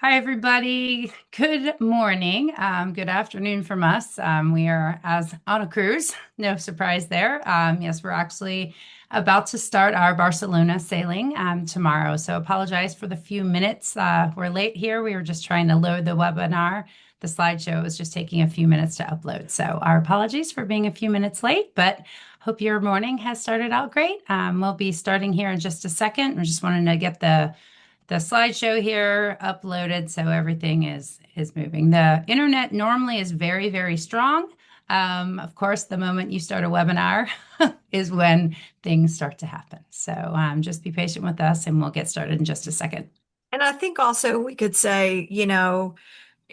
Hi, everybody. Good morning. Good afternoon from us. We are as on a cruise. No surprise there. Yes, we're actually about to start our Barcelona sailing tomorrow. So apologize for the few minutes. We're late here. We were just trying to load the webinar. The slideshow was just taking a few minutes to upload. So our apologies for being a few minutes late, but hope your morning has started out great. We'll be starting here in just a second. We just wanted to get the slideshow here uploaded so everything is moving. The internet normally is very, very strong. Of course, the moment you start a webinar is when things start to happen. So just be patient with us and we'll get started in just a second. And I think also we could say,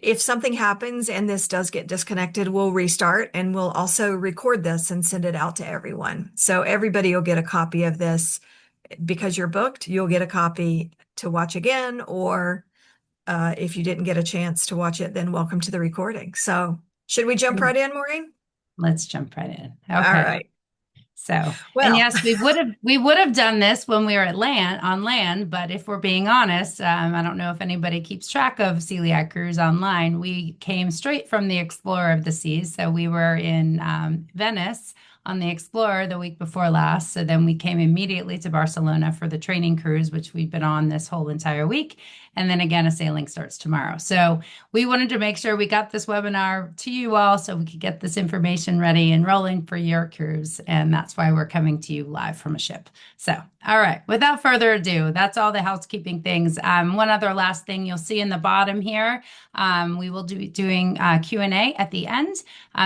if something happens and this does get disconnected, we'll restart and we'll also record this and send it out to everyone. So everybody will get a copy of this because you're booked. You'll get a copy to watch again, or if you didn't get a chance to watch it, then welcome to the recording. So should we jump right in, Maureen? Let's jump right in. All Okay. right. So, and Well, yes, we would have done this when we were at land on land, but if we're being honest, I don't know if anybody keeps track of Celiac Cruise online. We came straight from the Explorer of the Seas, so we were in Venice on the Explorer the week before last. So then we came immediately to Barcelona for the training cruise, which we've been on this whole entire week, and then again, a sailing starts tomorrow. So we wanted to make sure we got this webinar to you all so we could get this information ready and rolling for your cruise. And that's why we're coming to you live from a ship. So, all right, without further ado, that's all the housekeeping things. One other last thing you'll see in the bottom here, we will be doing Q&A at the end.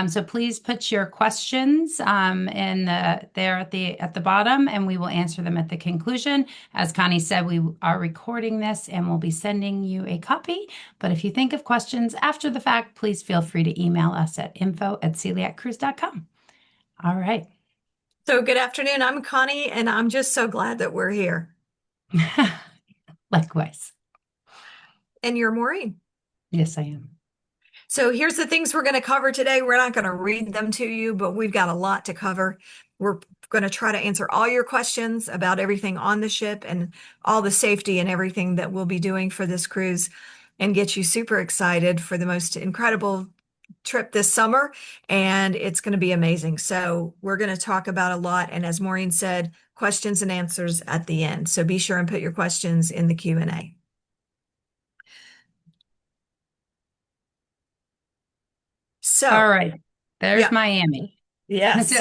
So please put your questions there at the bottom, and we will answer them at the conclusion. As Connie said, we are recording this and we'll be sending you a copy. But if you think of questions after the fact, please feel free to email us at info@celiaccruise.com. All right. so good afternoon. I'm Connie, and I'm just so glad that we're here. Likewise. And you're Maureen. Yes, I am. So here's the things we're going to cover today. We're not going to read them to you, but we've got a lot to cover. We're going to try to answer all your questions about everything on the ship and all the safety and everything that we'll be doing for this cruise and get you super excited for the most incredible trip this summer. And it's going to be amazing. So we're going to talk about a lot. And as Maureen said, questions and answers at the end. So be sure and put your questions in the Q&A. All So, right. There's yeah, Miami. So yes.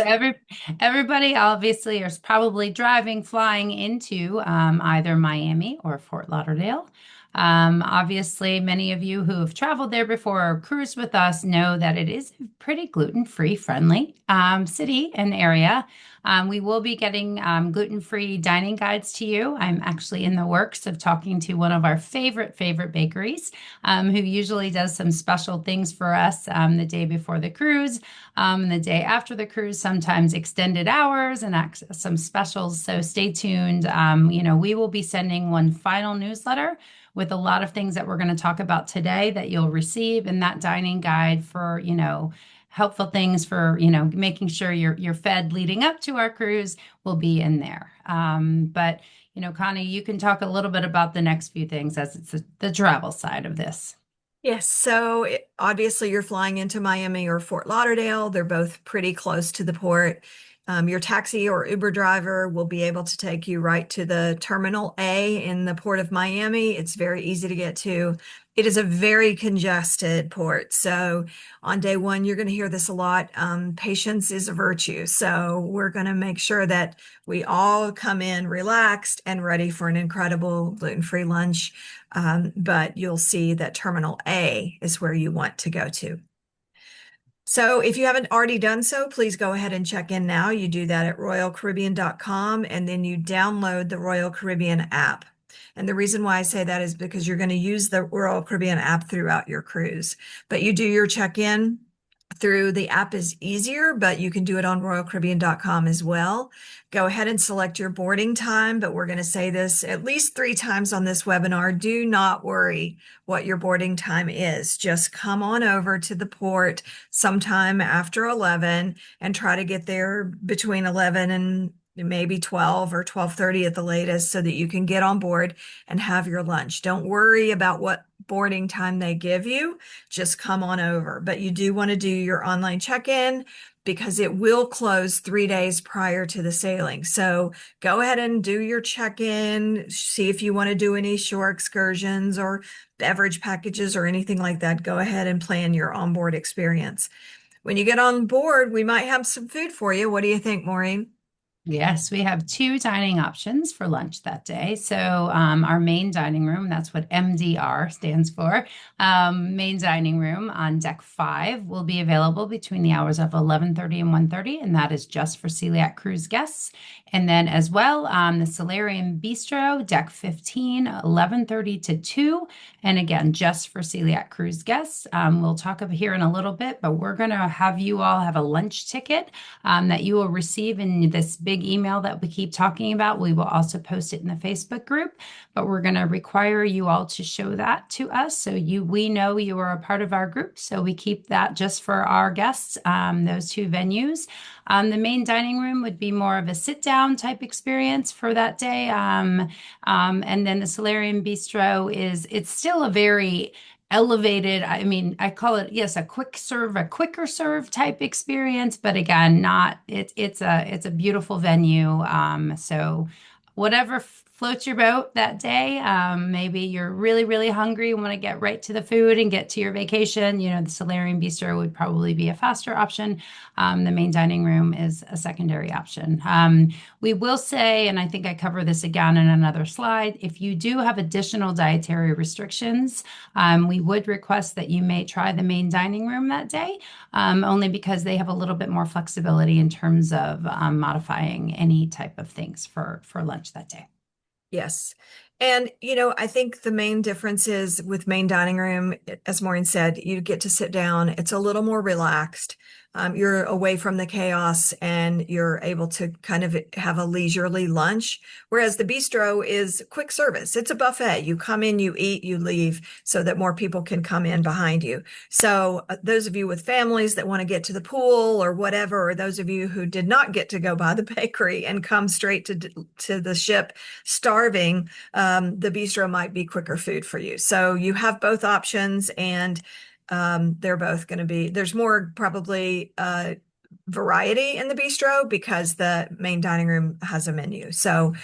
everybody obviously is probably driving, flying into either Miami or Fort Lauderdale. Obviously, many of you who have traveled there before or cruised with us know that it is a pretty gluten-free friendly city and area. We will be getting gluten-free dining guides to you. I'm actually in the works of talking to one of our favorite bakeries who usually does some special things for us the day before the cruise. The day after the cruise, sometimes extended hours and some specials. So stay tuned. We will be sending one final newsletter with a lot of things that we're going to talk about today that you'll receive in that dining guide for, helpful things for, making sure you're fed leading up to our cruise will be in there. But, Connie, you can talk a little bit about the next few things as it's the travel side of this. Yes, so obviously you're flying into Miami or Fort Lauderdale. They're both pretty close to the port. Your taxi or Uber driver will be able to take you right to the Terminal A in the Port of Miami. It's very easy to get to. It is a very congested port. So on day one, you're going to hear this a lot. Patience is a virtue. So we're going to make sure that we all come in relaxed and ready for an incredible gluten-free lunch. But you'll see that Terminal A is where you want to go to. So if you haven't already done so, please go ahead and check in now. You do that at royalcaribbean.com, and then you download the Royal Caribbean app. And the reason why I say that is because you're going to use the Royal Caribbean app throughout your cruise. But you do your check-in through the app is easier, but you can do it on royalcaribbean.com as well. Go ahead and select your boarding time, but we're going to say this at least 3 times on this webinar. Do not worry what your boarding time is. Just come on over to the port sometime after 11 and try to get there between 11 and maybe 12 or 12:30 at the latest so that you can get on board and have your lunch. Don't worry about what boarding time they give you, just come on over. But you do want to do your online check-in because it will close 3 days prior to the sailing. So go ahead and do your check-in, see if you want to do any shore excursions or beverage packages or anything like that. Go ahead and plan your onboard experience. When you get on board, we might have some food for you. What do you think, Maureen? Yes, we have two dining options for lunch that day. So, our main dining room, that's what MDR stands for, main dining room on deck 5 will be available between the hours of 11:30 and 1:30, and that is just for Celiac Cruise guests. And then as well, the Solarium Bistro, deck 15, 11:30 to 2, and again, just for Celiac Cruise guests. We'll talk about here in a little bit, but we're going to have you all have a lunch ticket that you will receive in this big email that we keep talking about. We will also post it in the Facebook group, but we're going to require you all to show that to us so we know you are a part of our group. So we keep that just for our guests, those two venues. The main dining room would be more of a sit down type experience for that day. And then the Solarium Bistro it's still a very elevated, I mean, I call it, yes, a quicker serve type experience, but again, not it's a beautiful venue. So whatever floats your boat that day. Maybe you're really, really hungry, and want to get right to the food and get to your vacation. The Solarium Bistro would probably be a faster option. The main dining room is a secondary option. We will say, and I think I cover this again in another slide, if you do have additional dietary restrictions, we would request that you may try the main dining room that day, only because they have a little bit more flexibility in terms of modifying any type of things for lunch that day. Yes. And, I think the main difference is with main dining room, as Maureen said, you get to sit down. It's a little more relaxed. You're away from the chaos and you're able to kind of have a leisurely lunch. Whereas the bistro is quick service. It's a buffet. You come in, you eat, you leave so that more people can come in behind you. So those of you with families that want to get to the pool or whatever, or those of you who did not get to go by the bakery and come straight to the ship starving, the bistro might be quicker food for you. So you have both options, and they're both going to be, there's more probably variety in the bistro because the main dining room has a menu. So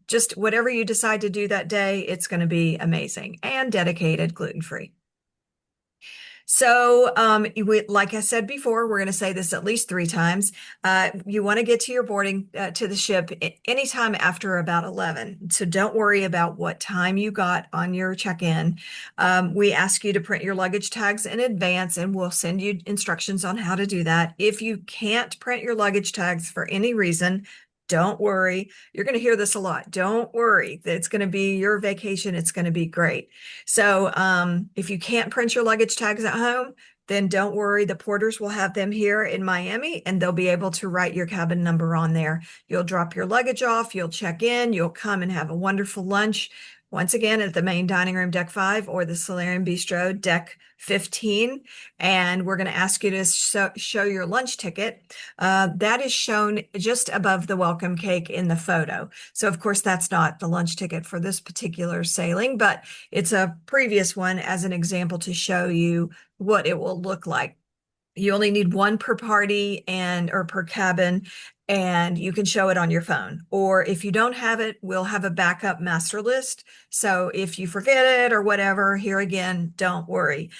just whatever you decide to do that day, it's going to be amazing and dedicated, gluten-free. So, like I said before, we're going to say this at least 3 times. You want to get to your boarding to the ship anytime after about 11. So don't worry about what time you got on your check-in. We ask you to print your luggage tags in advance, and we'll send you instructions on how to do that. If you can't print your luggage tags for any reason, don't worry. You're going to hear this a lot. Don't worry. It's going to be your vacation. It's going to be great. So if you can't print your luggage tags at home, then don't worry. The porters will have them here in Miami, and they'll be able to write your cabin number on there. You'll drop your luggage off. You'll check in. You'll come and have a wonderful lunch. Once again, at the main dining room, deck 5, or the Solarium Bistro, deck 15. And we're going to ask you to show your lunch ticket. That is shown just above the welcome cake in the photo. So, of course, that's not the lunch ticket for this particular sailing, but it's a previous one as an example to show you what it will look like. You only need one per party or per cabin, and you can show it on your phone. Or if you don't have it, we'll have a backup master list. So if you forget it or whatever, here again, don't worry.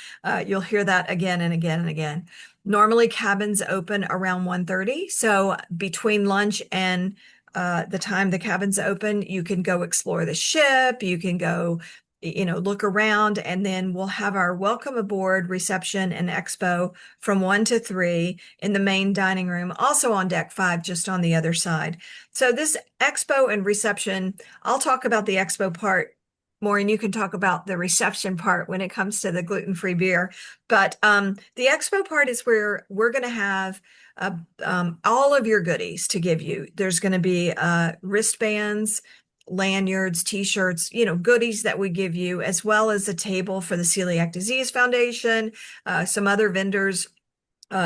You'll hear that again and again and again. Normally cabins open around 1:30. So between lunch and the time the cabins open, you can go explore the ship. You can go look around, and then we'll have our welcome aboard reception and expo from 1 to 3 in the main dining room, also on deck 5, just on the other side. So this expo and reception, I'll talk about the expo part more, and you can talk about the reception part when it comes to the gluten-free beer. But the expo part is where we're going to have all of your goodies to give you. There's going to be wristbands, lanyards, t-shirts, goodies that we give you, as well as a table for the Celiac Disease Foundation, some other vendors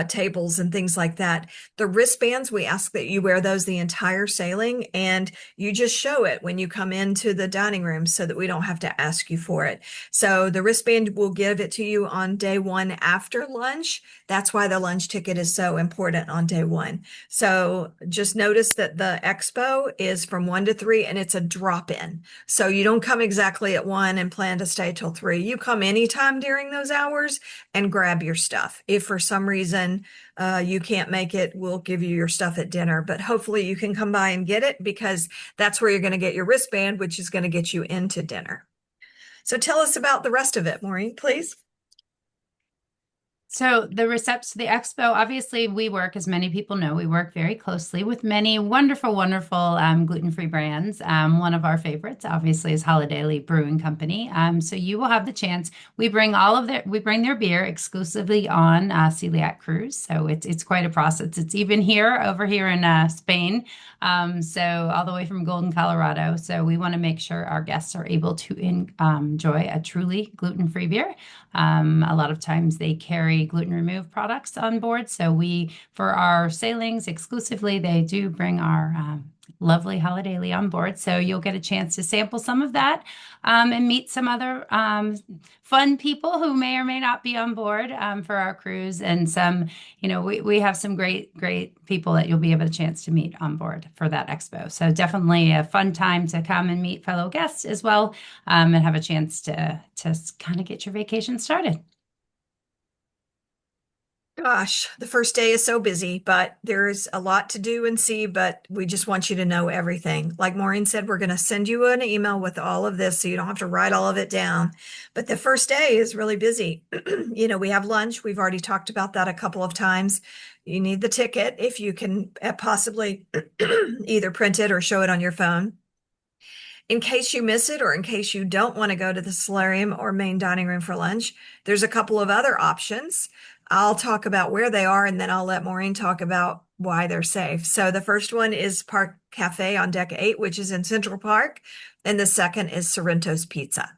tables and things like that. The wristbands, we ask that you wear those the entire sailing, and you just show it when you come into the dining room so that we don't have to ask you for it. So the wristband will give it to you on day one after lunch. That's why the lunch ticket is so important on day one. So just notice that the expo is from 1 to 3 and it's a drop in. So you don't come exactly at 1 and plan to stay till 3. You come anytime during those hours and grab your stuff. If for some reason you can't make it, we'll give you your stuff at dinner. But hopefully you can come by and get it, because that's where you're going to get your wristband, which is going to get you into dinner. So tell us about the rest of it, Maureen, please. So the recept to the expo, obviously we work, as many people know, we work very closely with many wonderful, wonderful gluten-free brands. One of our favorites, obviously, is Holiday Brewing Company. So you will have the chance. We bring their beer exclusively on Celiac Cruise. So it's quite a process. It's even over here in Spain. So all the way from Golden, Colorado. So we want to make sure our guests are able to enjoy a truly gluten-free beer. A lot of times they carry gluten removed products on board. So for our sailings exclusively, they do bring our lovely Holiday on board. So you'll get a chance to sample some of that and meet some other fun people who may or may not be on board for our cruise. And we have some great, great people that you'll be able to chance to meet on board for that expo. So definitely a fun time to come and meet fellow guests as well, and have a chance to kind of get your vacation started. Gosh, the first day is so busy, but there's a lot to do and see, but we just want you to know everything. Like Maureen said, we're going to send you an email with all of this so you don't have to write all of it down. But the first day is really busy. We have lunch. We've already talked about that a couple of times. You need the ticket if you can possibly either print it or show it on your phone. In case you miss it, or in case you don't want to go to the solarium or main dining room for lunch, there's a couple of other options. I'll talk about where they are, and then I'll let Maureen talk about why they're safe. So the first one is Park Cafe on deck 8, which is in Central Park. And the second is Sorrento's Pizza.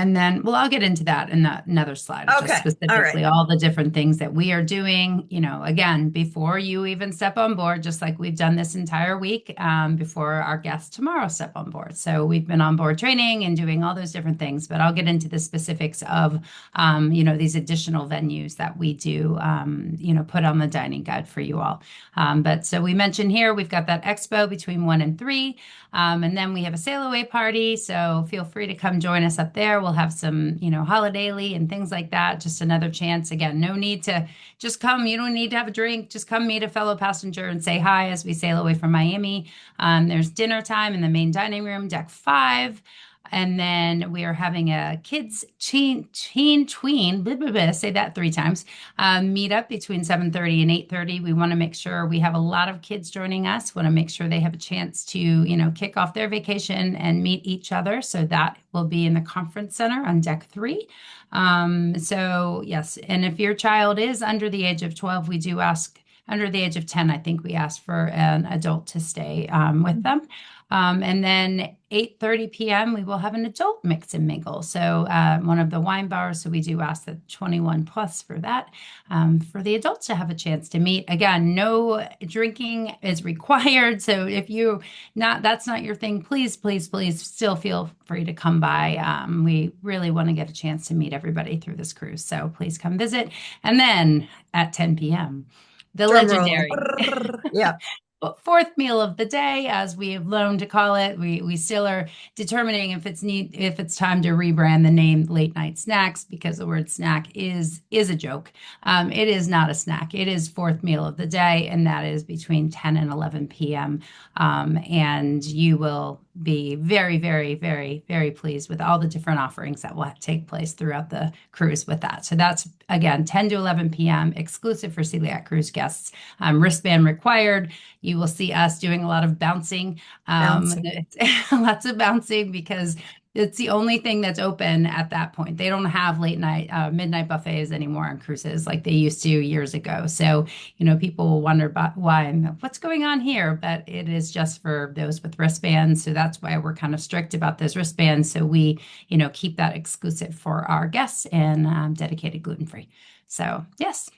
And then, well, I'll get into that in another slide, just Okay. All right. specifically all the different things that we are doing, again, before you even step on board, just like we've done this entire week, before our guests tomorrow step on board. So we've been on board training and doing all those different things, but I'll get into the specifics of, these additional venues that we do, put on the dining guide for you all. But so we mentioned here, we've got that expo between 1 and 3. And then we have a sail away party. So feel free to come join us up there. We'll have some, holiday and things like that. Just another chance. Again, no need to just come. You don't need to have a drink. Just come meet a fellow passenger and say hi as we sail away from Miami. There's dinner time in the main dining room, deck 5. And then we are having a kids tween, blah, blah, blah, say that 3 times, meet up between 7:30 and 8:30. We want to make sure we have a lot of kids joining us, want to make sure they have a chance to, kick off their vacation and meet each other. So that will be in the conference center on deck 3. So yes, and if your child is under the age of 12, we do ask. Under the age of 10, I think we asked for an adult to stay with them. And then 8:30 p.m., we will have an adult mix and mingle. So one of the wine bars. So we do ask that 21 plus for that, for the adults to have a chance to meet. Again, no drinking is required. So if that's not your thing, please, please, please still feel free to come by. We really want to get a chance to meet everybody through this cruise. So please come visit. And then at 10 p.m., the Drum roll. legendary Yeah. fourth meal of the day, as we have learned to call it. We still are determining if it's time to rebrand the name Late Night Snacks, because the word snack is a joke. It is not a snack. It is fourth meal of the day, and that is between 10 and 11 p.m. And you will be very, very, very, very pleased with all the different offerings that will take place throughout the cruise with that. So that's, again, 10 to 11 p.m., exclusive for Celiac Cruise guests. Wristband required. You will see us doing a lot of bouncing. Bouncing. Lots of bouncing, because It's the only thing that's open at that point. They don't have late night, midnight buffets anymore on cruises like they used to years ago. So, people will wonder about why and what's going on here, but it is just for those with wristbands. So that's why we're kind of strict about those wristbands. So we, keep that exclusive for our guests and dedicated gluten-free. So, yes.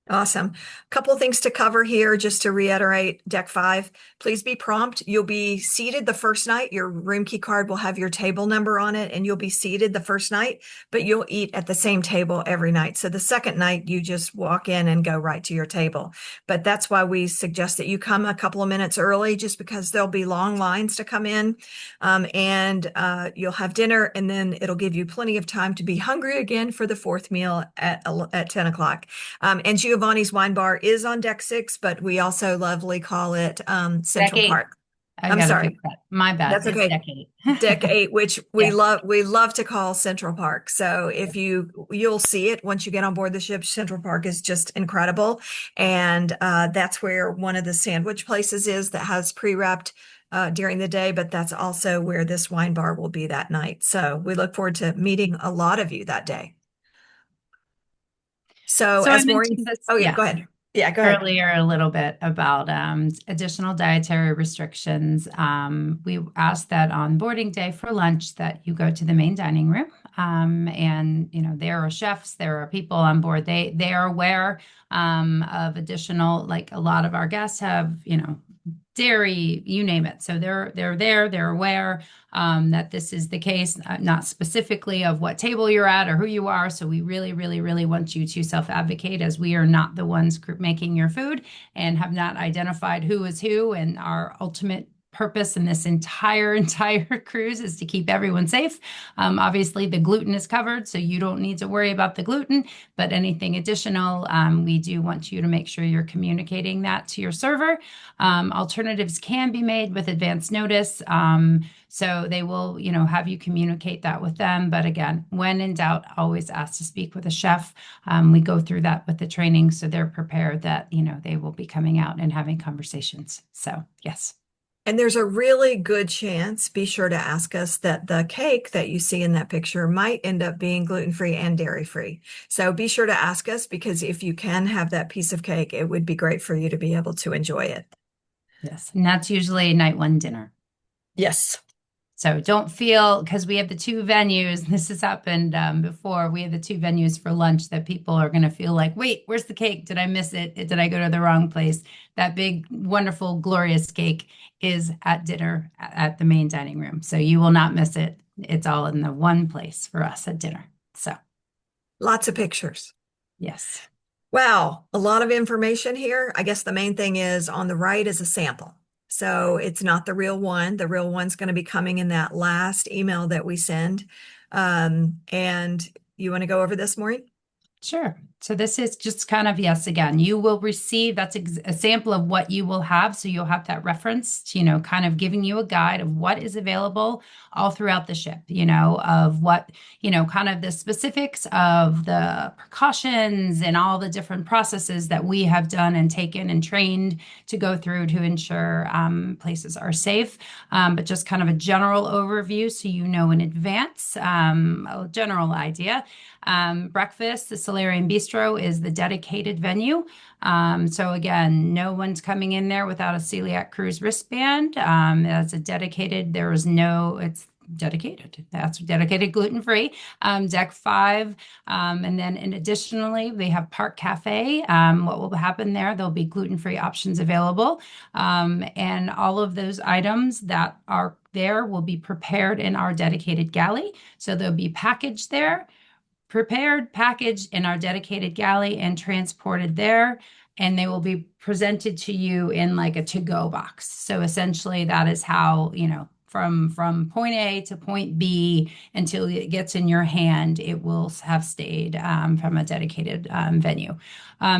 Awesome. A couple of things to cover here, just to reiterate, deck five, please be prompt. You'll be seated the first night. Your room key card will have your table number on it, and you'll be seated the first night, but you'll eat at the same table every night. So the second night, you just walk in and go right to your table. But that's why we suggest that you come a couple of minutes early, just because there'll be long lines to come in. And you'll have dinner, and then it'll give you plenty of time to be hungry again for the fourth meal at 10 o'clock. And Giovanni's Wine Bar is on deck six, but we also lovely call it Deck Central eight. Park. I I'm gotta sorry, fix that. My bad. that's It's okay. deck eight. Deck eight, which we Yes. love to call Central Park. So if you'll see it once you get on board the ship, Central Park is just incredible. And that's where one of the sandwich places is that has pre-wrapped during the day, but that's also where this wine bar will be that night. So we look forward to meeting a lot of you that day. So So I as Maureen, mentioned this, oh yeah, go yes, ahead. Yeah, go ahead. earlier a little bit about additional dietary restrictions. We asked that on boarding day for lunch that you go to the main dining room. And there are chefs, there are people on board. They are aware of additional, like a lot of our guests have, dairy, you name it. So they're there, they're aware that this is the case, not specifically of what table you're at or who you are. So we really, really, really want you to self-advocate, as we are not the ones making your food and have not identified who is who. And our ultimate purpose in this entire cruise is to keep everyone safe. Obviously, the gluten is covered, so you don't need to worry about the gluten, but anything additional, we do want you to make sure you're communicating that to your server. Alternatives can be made with advance notice. So they will, have you communicate that with them. But again, when in doubt, always ask to speak with a chef. We go through that with the training, so they're prepared that, they will be coming out and having conversations. So, yes. And there's a really good chance, be sure to ask us, that the cake that you see in that picture might end up being gluten-free and dairy-free. So be sure to ask us, because if you can have that piece of cake, it would be great for you to be able to enjoy it. Yes. And that's usually night one dinner. Yes. So don't feel, because we have the two venues, this has happened before, we have the two venues for lunch that people are going to feel like, wait, where's the cake? Did I miss it? Did I go to the wrong place? That big, wonderful, glorious cake is at dinner at the main dining room. So you will not miss it. It's all in the one place for us at dinner. So, Lots of pictures. yes. Wow, a lot of information here. I guess the main thing is on the right is a sample. So it's not the real one. The real one's going to be coming in that last email that we send. And you want to go over this, Maureen? Sure. So this is just kind of, yes, again, you will receive, that's a sample of what you will have. So you'll have that reference to, kind of giving you a guide of what is available all throughout the ship, of what, kind of the specifics of the precautions and all the different processes that we have done and taken and trained to go through to ensure places are safe. But just kind of a general overview so in advance, a general idea. Breakfast, the Solarian Bistro is the dedicated venue. So again, no one's coming in there without a Celiac Cruise wristband. That's a dedicated, it's dedicated. That's dedicated gluten-free. Deck five. And then additionally, we have Park Cafe. What will happen there? There'll be gluten-free options available. And all of those items that are there will be prepared in our dedicated galley. So they'll be packaged there, prepared, packaged in our dedicated galley, and transported there. And they will be presented to you in like a to-go box. So essentially, that is how, from point A to point B until it gets in your hand, it will have stayed from a dedicated venue.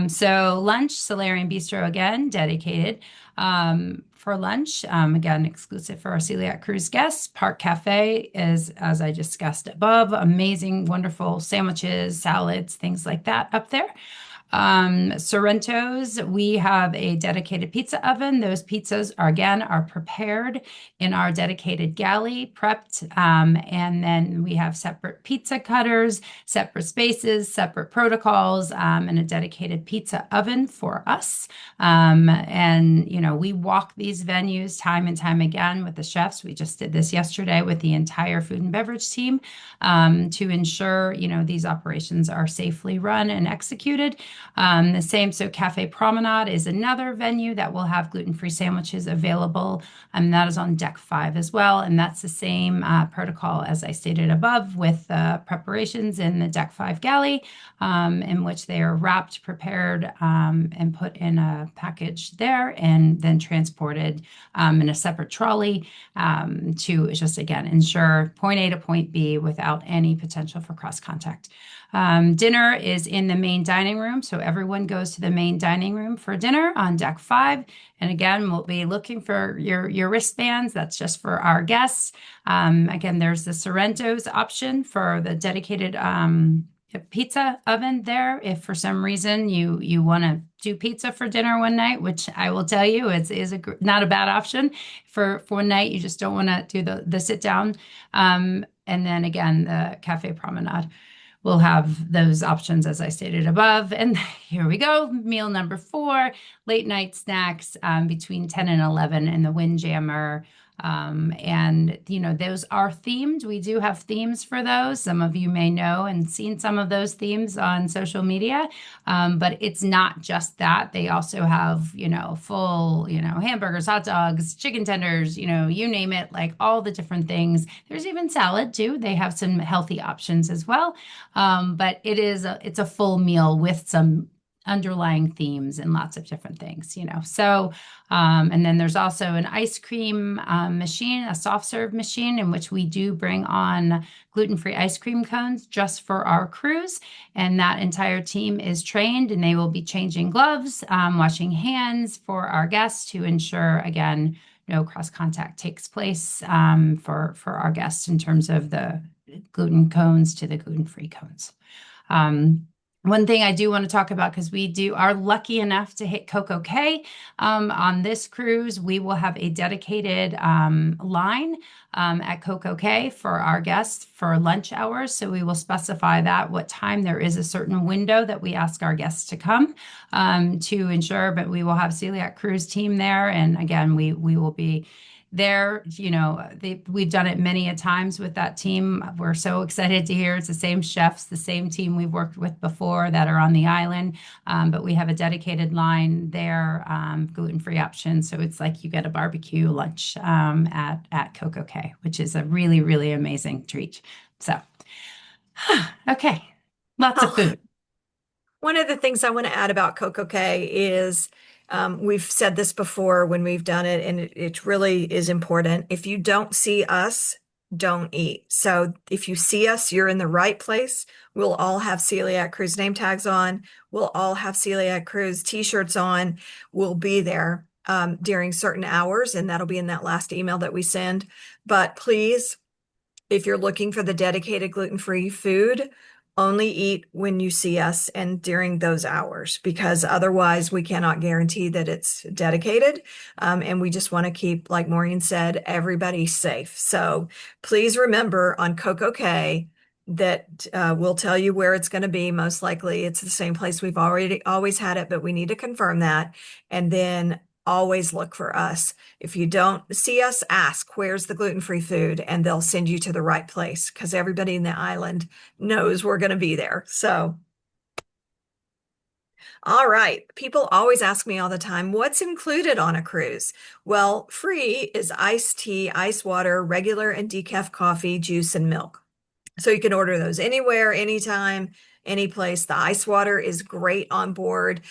So lunch, Solarian Bistro again, dedicated for lunch. Again, exclusive for our Celiac Cruise guests. Park Cafe is, as I discussed above, amazing, wonderful sandwiches, salads, things like that up there. Sorrento's, we have a dedicated pizza oven. Those pizzas are again are prepared in our dedicated galley, prepped, and then we have separate pizza cutters, separate spaces, separate protocols, and a dedicated pizza oven for us. And we walk these venues time and time again with the chefs. We just did this yesterday with the entire food and beverage team to ensure these operations are safely run and executed. The same, so Cafe Promenade is another venue that will have gluten-free sandwiches available, and that is on deck 5 as well. And that's the same protocol as I stated above with preparations in the deck 5 galley, in which they are wrapped, prepared, and put in a package there, and then transported in a separate trolley to just again ensure point A to point B without any potential for cross contact. Dinner is in the main dining room, so everyone goes to the main dining room for dinner on deck 5. And again, we'll be looking for your wristbands. That's just for our guests. Again, there's the Sorrento's option for the dedicated pizza oven there. If for some reason you want to do pizza for dinner one night, which I will tell you not a bad option for one night. You just don't want to do the sit down. And then again, the Cafe Promenade will have those options as I stated above. And here we go. Meal number 4, late night snacks between 10 and 11 in the Windjammer. And those are themed. We do have themes for those. Some of you may know and seen some of those themes on social media. But it's not just that. They also have, full, hamburgers, hot dogs, chicken tenders, you name it, like all the different things. There's even salad too. They have some healthy options as well. But it's a full meal with some underlying themes and lots of different things. So, and then there's also an ice cream machine, a soft serve machine, in which we do bring on gluten-free ice cream cones just for our cruise. And that entire team is trained, and they will be changing gloves, washing hands for our guests to ensure, again, no cross contact takes place for our guests in terms of the gluten cones to the gluten-free cones. One thing I do want to talk about, because we are lucky enough to hit Coco Cay on this cruise, we will have a dedicated line at Coco Cay for our guests for lunch hours. So we will specify that what time. There is a certain window that we ask our guests to come to ensure, but we will have Celiac Cruise team there. And again, we will be there. We've done it many a times with that team. We're so excited to hear it's the same chefs, the same team we've worked with before that are on the island. But we have a dedicated line there, gluten-free options. So it's like you get a barbecue lunch at Coco Cay, which is a really, really amazing treat. So, okay, lots of food. One of the things I want to add about Coco Cay is we've said this before when we've done it, and it really is important. If you don't see us, don't eat. So if you see us, you're in the right place. We'll all have Celiac Cruise name tags on. We'll all have Celiac Cruise t-shirts on. We'll be there during certain hours, and that'll be in that last email that we send. But please, if you're looking for the dedicated gluten-free food, only eat when you see us and during those hours, because otherwise we cannot guarantee that it's dedicated. And we just want to keep, like Maureen said, everybody safe. So please remember on Coco Cay that we'll tell you where it's going to be. Most likely it's the same place we've always had it, but we need to confirm that. And then always look for us. If you don't see us, ask, where's the gluten-free food? And they'll send you to the right place, because everybody in the island knows we're going to be there. So, all right. People always ask me all the time, what's included on a cruise? Well, free is iced tea, ice water, regular and decaf coffee, juice, and milk. So you can order those anywhere, anytime, any place. The ice water is great on board.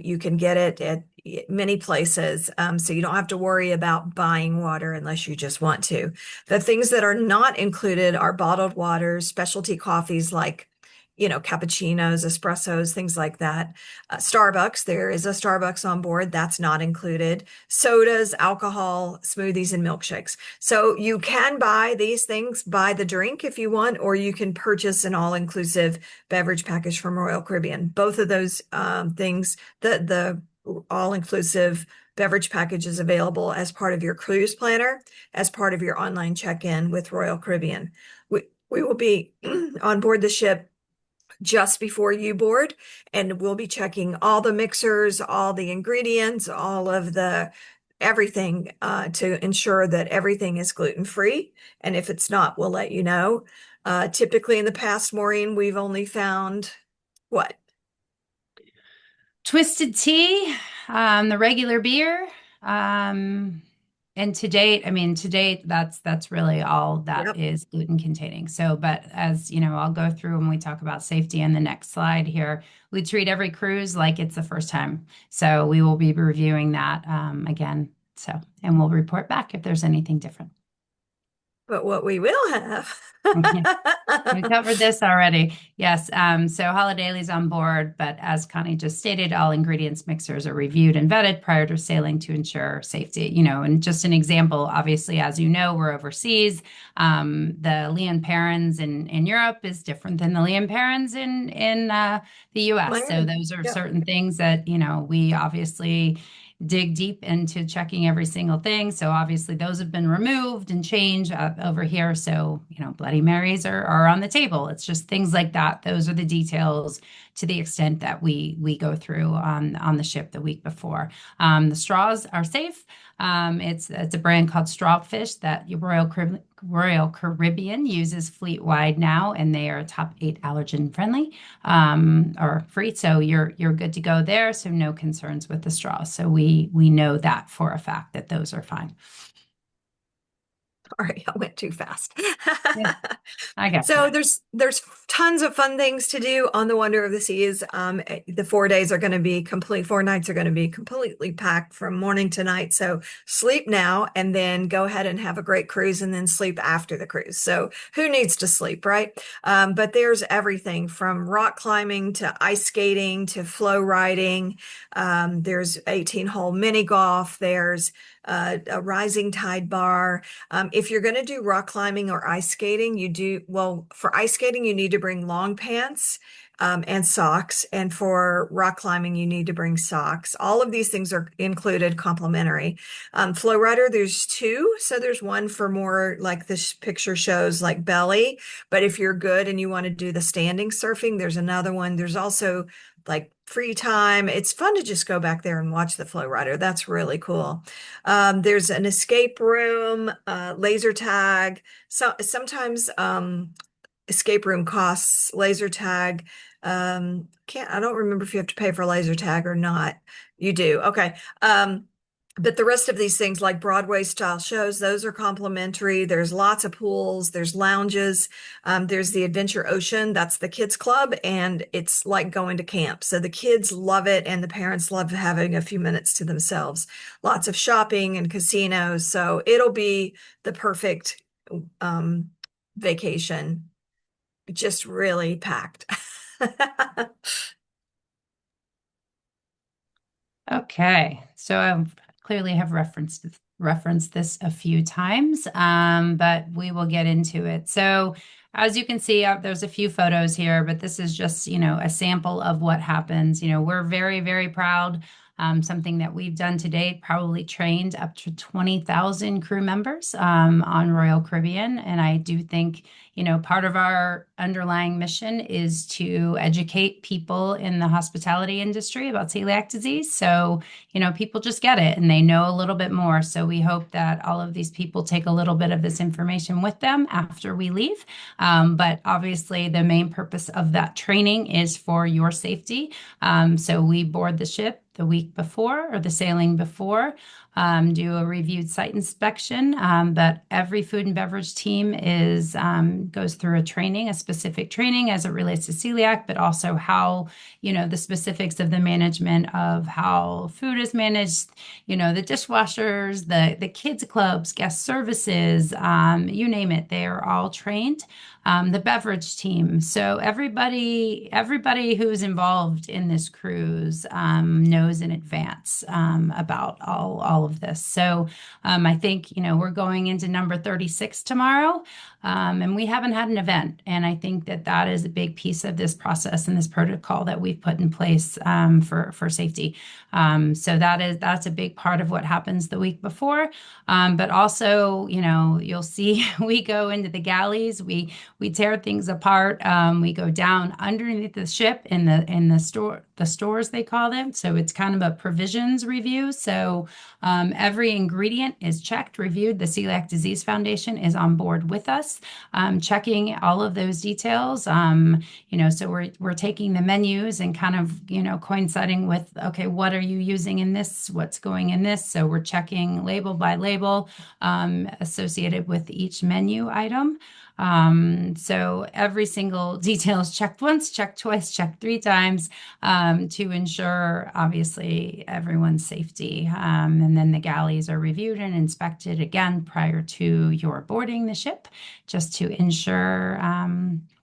You can get it at many places. So you don't have to worry about buying water unless you just want to. The things that are not included are bottled waters, specialty coffees like cappuccinos, espressos, things like that. Starbucks, there is a Starbucks on board. That's not included. Sodas, alcohol, smoothies, and milkshakes. So you can buy these things by the drink if you want, or you can purchase an all-inclusive beverage package from Royal Caribbean. Both of those things, the all-inclusive beverage package is available as part of your cruise planner, as part of your online check-in with Royal Caribbean. We will be on board the ship just before you board, and we'll be checking all the mixers, all the ingredients, all of the everything to ensure that everything is gluten-free. And if it's not, we'll let you know. Typically in the past, Maureen, we've only found what? Twisted tea, the regular beer, um, and to date, that's really all that Yep. is gluten containing. So, but as you know, I'll go through when we talk about safety in the next slide here. We treat every cruise like it's the first time, so we will be reviewing that again. So, and we'll report back if there's anything different. But what we will have. We covered this already. Yes. So Holiday's on board, but as Connie just stated, all ingredients mixers are reviewed and vetted prior to sailing to ensure safety. And just an example, obviously, as you know, we're overseas. The Leon Perrins in Europe is different than the Leon Perrins in the US. So Miami. those are Yep. certain things that, we obviously dig deep into checking every single thing. So obviously those have been removed and changed over here. So, Bloody Marys are on the table. It's just things like that. Those are the details to the extent that we go through on the ship the week before. The straws are safe. It's a brand called Strawfish that Royal Caribbean uses fleet-wide now, and they are top 8 allergen friendly or free. So you're good to go there. So no concerns with the straws. So we know that for a fact that those are fine. Sorry, I went too fast. Yeah, I got you. So there's tons of fun things to do on the Wonder of the Seas. The 4 days are going to be 4 nights are going to be completely packed from morning to night. So sleep now and then go ahead and have a great cruise and then sleep after the cruise. So who needs to sleep, right? But there's everything from rock climbing to ice skating to flow riding. There's 18-hole mini golf. There's a rising tide bar. If you're going to do rock climbing or ice skating, for ice skating, you need to bring long pants and socks. And for rock climbing, you need to bring socks. All of these things are included complimentary. Flow rider, there's two. So there's one for more like this picture shows like belly. But if you're good and you want to do the standing surfing, there's another one. There's also like free time. It's fun to just go back there and watch the flow rider. That's really cool. There's an escape room, laser tag. So sometimes escape room costs laser tag. I don't remember if you have to pay for laser tag or not. You do. Okay. But the rest of these things like Broadway style shows, those are complimentary. There's lots of pools, there's lounges, there's the Adventure Ocean, that's the kids club, and it's like going to camp. So the kids love it and the parents love having a few minutes to themselves. Lots of shopping and casinos. So it'll be the perfect vacation, just really packed. Okay, so I clearly have referenced this a few times, but we will get into it. So, as you can see, there's a few photos here, but this is just a sample of what happens. We're very, very proud. Something that we've done to date, probably trained up to 20,000 crew members on Royal Caribbean, and I do think part of our underlying mission is to educate people in the hospitality industry about celiac disease. So, people just get it and they know a little bit more. So we hope that all of these people take a little bit of this information with them after we leave. But obviously, the main purpose of that training is for your safety. So we board the ship the week before or the sailing before. do a reviewed site inspection. But every food and beverage team is goes through a training, a specific training as it relates to celiac, but also how, the specifics of the management of how food is managed, the dishwashers, the kids clubs, guest services, you name it, they are all trained. The beverage team. So everybody who's involved in this cruise knows in advance about all of this. So I think, we're going into number 36 tomorrow, and we haven't had an event. And I think that that is a big piece of this process and this protocol that we've put in place for safety. So that's a big part of what happens the week before. But also, you'll see we go into the galleys. We tear things apart. We go down underneath the ship in the stores they call them. So it's kind of a provisions review. So every ingredient is checked, reviewed. The Celiac Disease Foundation is on board with us, checking all of those details. So we're taking the menus and kind of coinciding with, okay, what are you using in this? What's going in this? So we're checking label by label associated with each menu item. So every single detail is checked once, checked twice, checked three times to ensure, obviously, everyone's safety. And then the galleys are reviewed and inspected again prior to your boarding the ship, just to ensure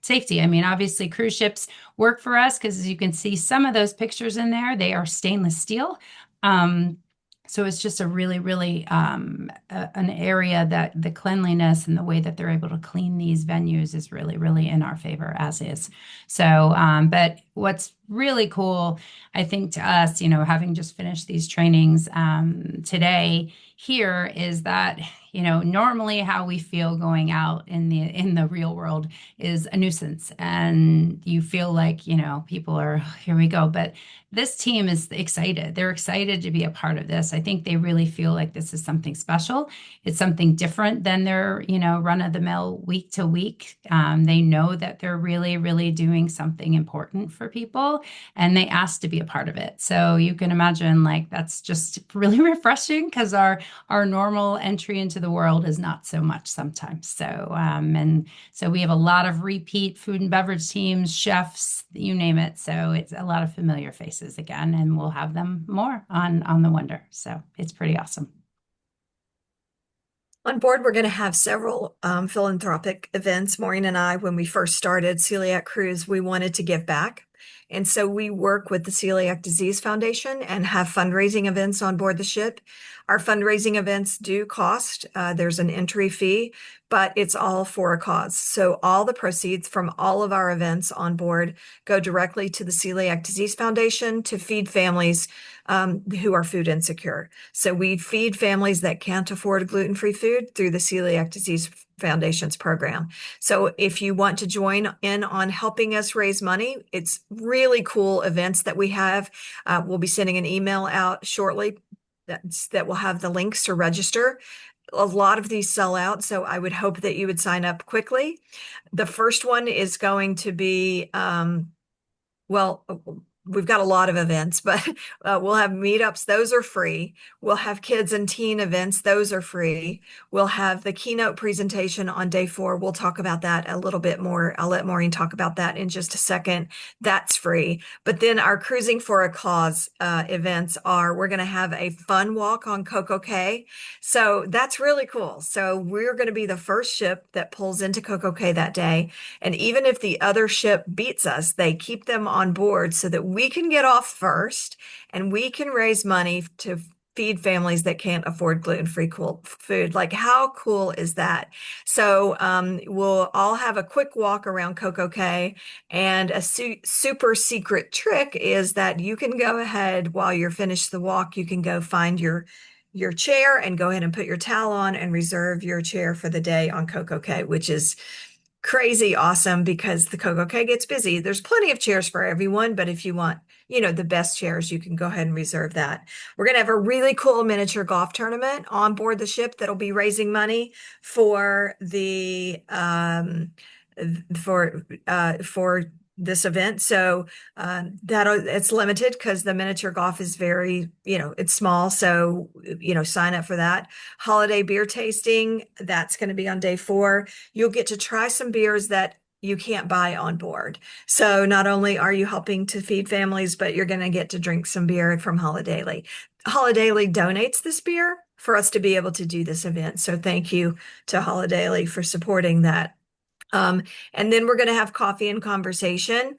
safety. I mean, obviously, cruise ships work for us because, as you can see, some of those pictures in there, they are stainless steel. So it's just a really, really an area that the cleanliness and the way that they're able to clean these venues is really, really in our favor, as is. So, but what's really cool, I think, to us, having just finished these trainings today here, is that normally how we feel going out in the real world is a nuisance, and you feel like people are, here we go, but this team is excited. They're excited to be a part of this. I think they really feel like this is something special. It's something different than their, run-of-the-mill week to week. They know that they're really, really doing something important for people, and they ask to be a part of it. So you can imagine, like, that's just really refreshing, because our normal entry into the world is not so much sometimes. So and so we have a lot of repeat food and beverage teams, chefs, you name it. So it's a lot of familiar faces again, and we'll have them more on the Wonder. So it's pretty awesome. On board, we're going to have several philanthropic events. Maureen and I, when we first started Celiac Cruise, we wanted to give back. And so we work with the Celiac Disease Foundation and have fundraising events on board the ship. Our fundraising events do cost. There's an entry fee, but it's all for a cause. So all the proceeds from all of our events on board go directly to the Celiac Disease Foundation to feed families who are food insecure. So we feed families that can't afford gluten-free food through the Celiac Disease Foundation's program. So if you want to join in on helping us raise money, it's really cool events that we have. We'll be sending an email out shortly that will have the links to register. A lot of these sell out, so I would hope that you would sign up quickly. The first one is going to be, well, we've got a lot of events, but we'll have meetups. Those are free. We'll have kids and teen events. Those are free. We'll have the keynote presentation on day 4. We'll talk about that a little bit more. I'll let Maureen talk about that in just a second. That's free. But then our Cruising for a Cause events we're going to have a fun walk on Coco Cay. So that's really cool. So we're going to be the first ship that pulls into Coco Cay that day. And even if the other ship beats us, they keep them on board so that we can get off first and we can raise money to feed families that can't afford gluten-free food. Like, how cool is that? So we'll all have a quick walk around Coco Cay, and a super secret trick is that you can go ahead while you're finished the walk, you can go find your chair and go ahead and put your towel on and reserve your chair for the day on Coco Cay, which is crazy awesome because the Coco Cay gets busy. There's plenty of chairs for everyone, but if you want, the best chairs, you can go ahead and reserve that. We're going to have a really cool miniature golf tournament on board the ship that'll be raising money for the for this event. So that it's limited because the miniature golf is very, it's small. So, sign up for that. Holiday beer tasting, that's going to be on day 4. You'll get to try some beers that you can't buy on board. So not only are you helping to feed families, but you're going to get to drink some beer from Holidaily. Holidaily donates this beer for us to be able to do this event. So thank you to Holidaily for supporting that. Um, and then we're going to have coffee and conversation,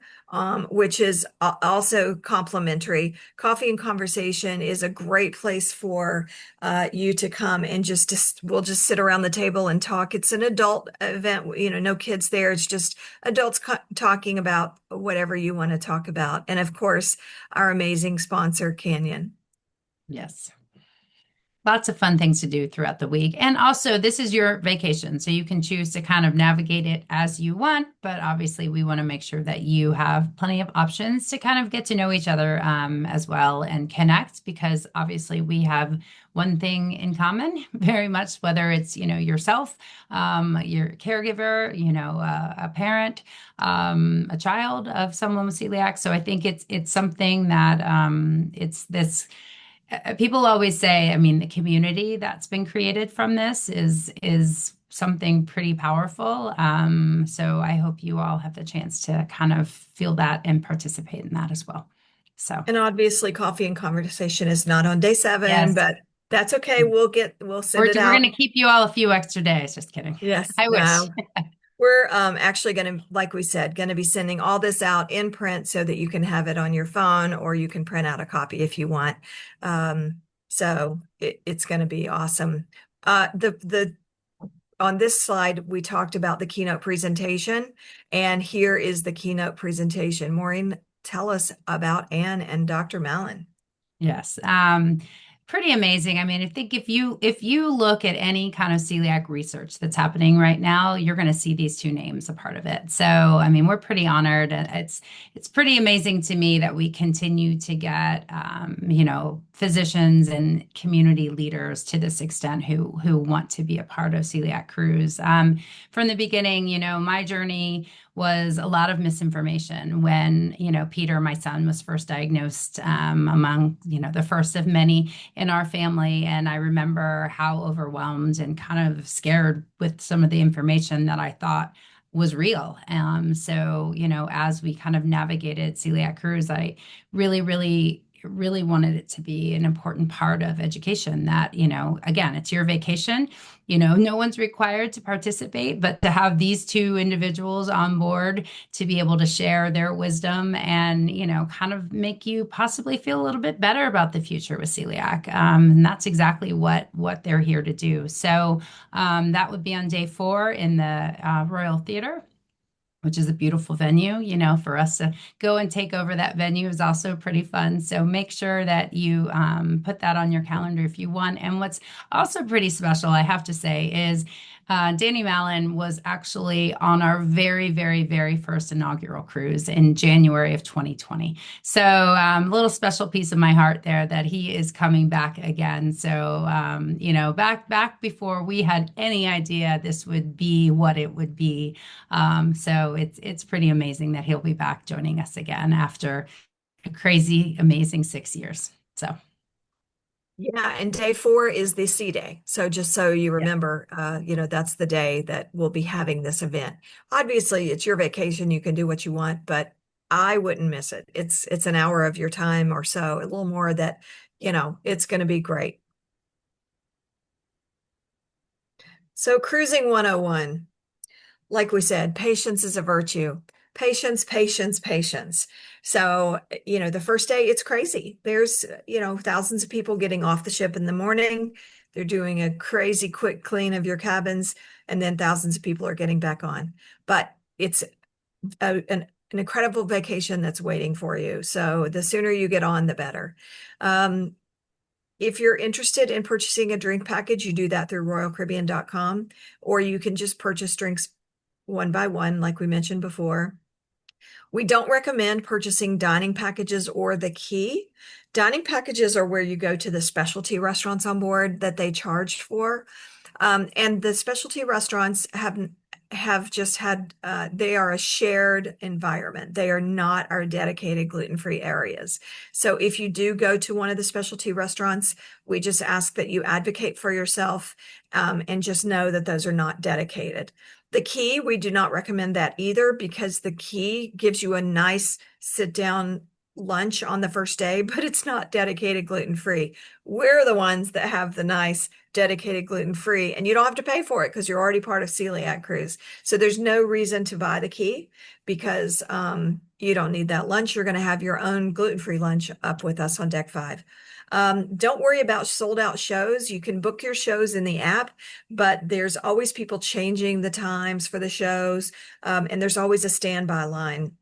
which is also complimentary. Coffee and conversation is a great place for you to come and we'll just sit around the table and talk. It's an adult event, no kids there. It's just adults talking about whatever you want to talk about. And of course, our amazing sponsor, Canyon. Yes. Lots of fun things to do throughout the week. And also, this is your vacation, so you can choose to kind of navigate it as you want. But obviously, we want to make sure that you have plenty of options to kind of get to know each other as well and connect, because obviously, we have one thing in common very much, whether it's, yourself, your caregiver, a parent, a child of someone with celiac. So I think it's something that it's this people always say, I mean, the community that's been created from this is something pretty powerful. So I hope you all have the chance to kind of feel that and participate in that as well. So And obviously, coffee and conversation is not on day 7, yes, but that's okay. We'll send it we're out. going to keep you all a few extra days. Just kidding. Yes. I wish. No. We're actually going to, like we said, going to be sending all this out in print so that you can have it on your phone, or you can print out a copy if you want. So it's going to be awesome. The on this slide, we talked about the keynote presentation, and here is the keynote presentation. Maureen, tell us about Anne and Dr. Mallon. Yes. Pretty amazing. I mean, I think if you look at any kind of celiac research that's happening right now, you're going to see these two names a part of it. So, I mean, we're pretty honored. And it's pretty amazing to me that we continue to get physicians and community leaders to this extent who want to be a part of Celiac Cruise. From the beginning, my journey was a lot of misinformation when, Peter, my son, was first diagnosed among, the first of many in our family. And I remember how overwhelmed and kind of scared with some of the information that I thought was real. So, as we kind of navigated Celiac Cruise, I really wanted it to be an important part of education that, again, it's your vacation. No one's required to participate, but to have these two individuals on board to be able to share their wisdom and, kind of make you possibly feel a little bit better about the future with celiac. And that's exactly what they're here to do. So that would be on day 4 in the Royal Theater, which is a beautiful venue. For us to go and take over that venue is also pretty fun. So make sure that you put that on your calendar if you want. And what's also pretty special, I have to say, is Danny Mallon was actually on our very, very, very first inaugural cruise in January of 2020. So a little special piece of my heart there that he is coming back again. So, back before we had any idea this would be what it would be. So it's pretty amazing that he'll be back joining us again after a crazy, amazing 6 years. So Yeah, and day 4 is the C Day. So just so you yeah. remember, that's the day that we'll be having this event. Obviously, it's your vacation. You can do what you want, but I wouldn't miss it. It's an hour of your time or so, a little more that, it's going to be great. So cruising 101. Like we said, patience is a virtue. Patience, patience, patience. So, the first day it's crazy. There's, thousands of people getting off the ship in the morning. They're doing a crazy quick clean of your cabins, and then thousands of people are getting back on. But it's an incredible vacation that's waiting for you. So the sooner you get on, the better. Um, if you're interested in purchasing a drink package, you do that through royalcaribbean.com, or you can just purchase drinks one by one, like we mentioned before. We don't recommend purchasing dining packages or the key. Dining packages are where you go to the specialty restaurants on board that they charge for. And the specialty restaurants have just had, they are a shared environment. They are not our dedicated gluten-free areas. So if you do go to one of the specialty restaurants, we just ask that you advocate for yourself, and just know that those are not dedicated. The Key, we do not recommend that either, because the Key gives you a nice sit down lunch on the first day, but it's not dedicated gluten-free. We're the ones that have the nice dedicated gluten-free, and you don't have to pay for it because you're already part of Celiac Cruise. So there's no reason to buy the Key, because you don't need that lunch. You're going to have your own gluten-free lunch up with us on deck 5. Don't worry about sold out shows. You can book your shows in the app, but there's always people changing the times for the shows. And there's always a standby line,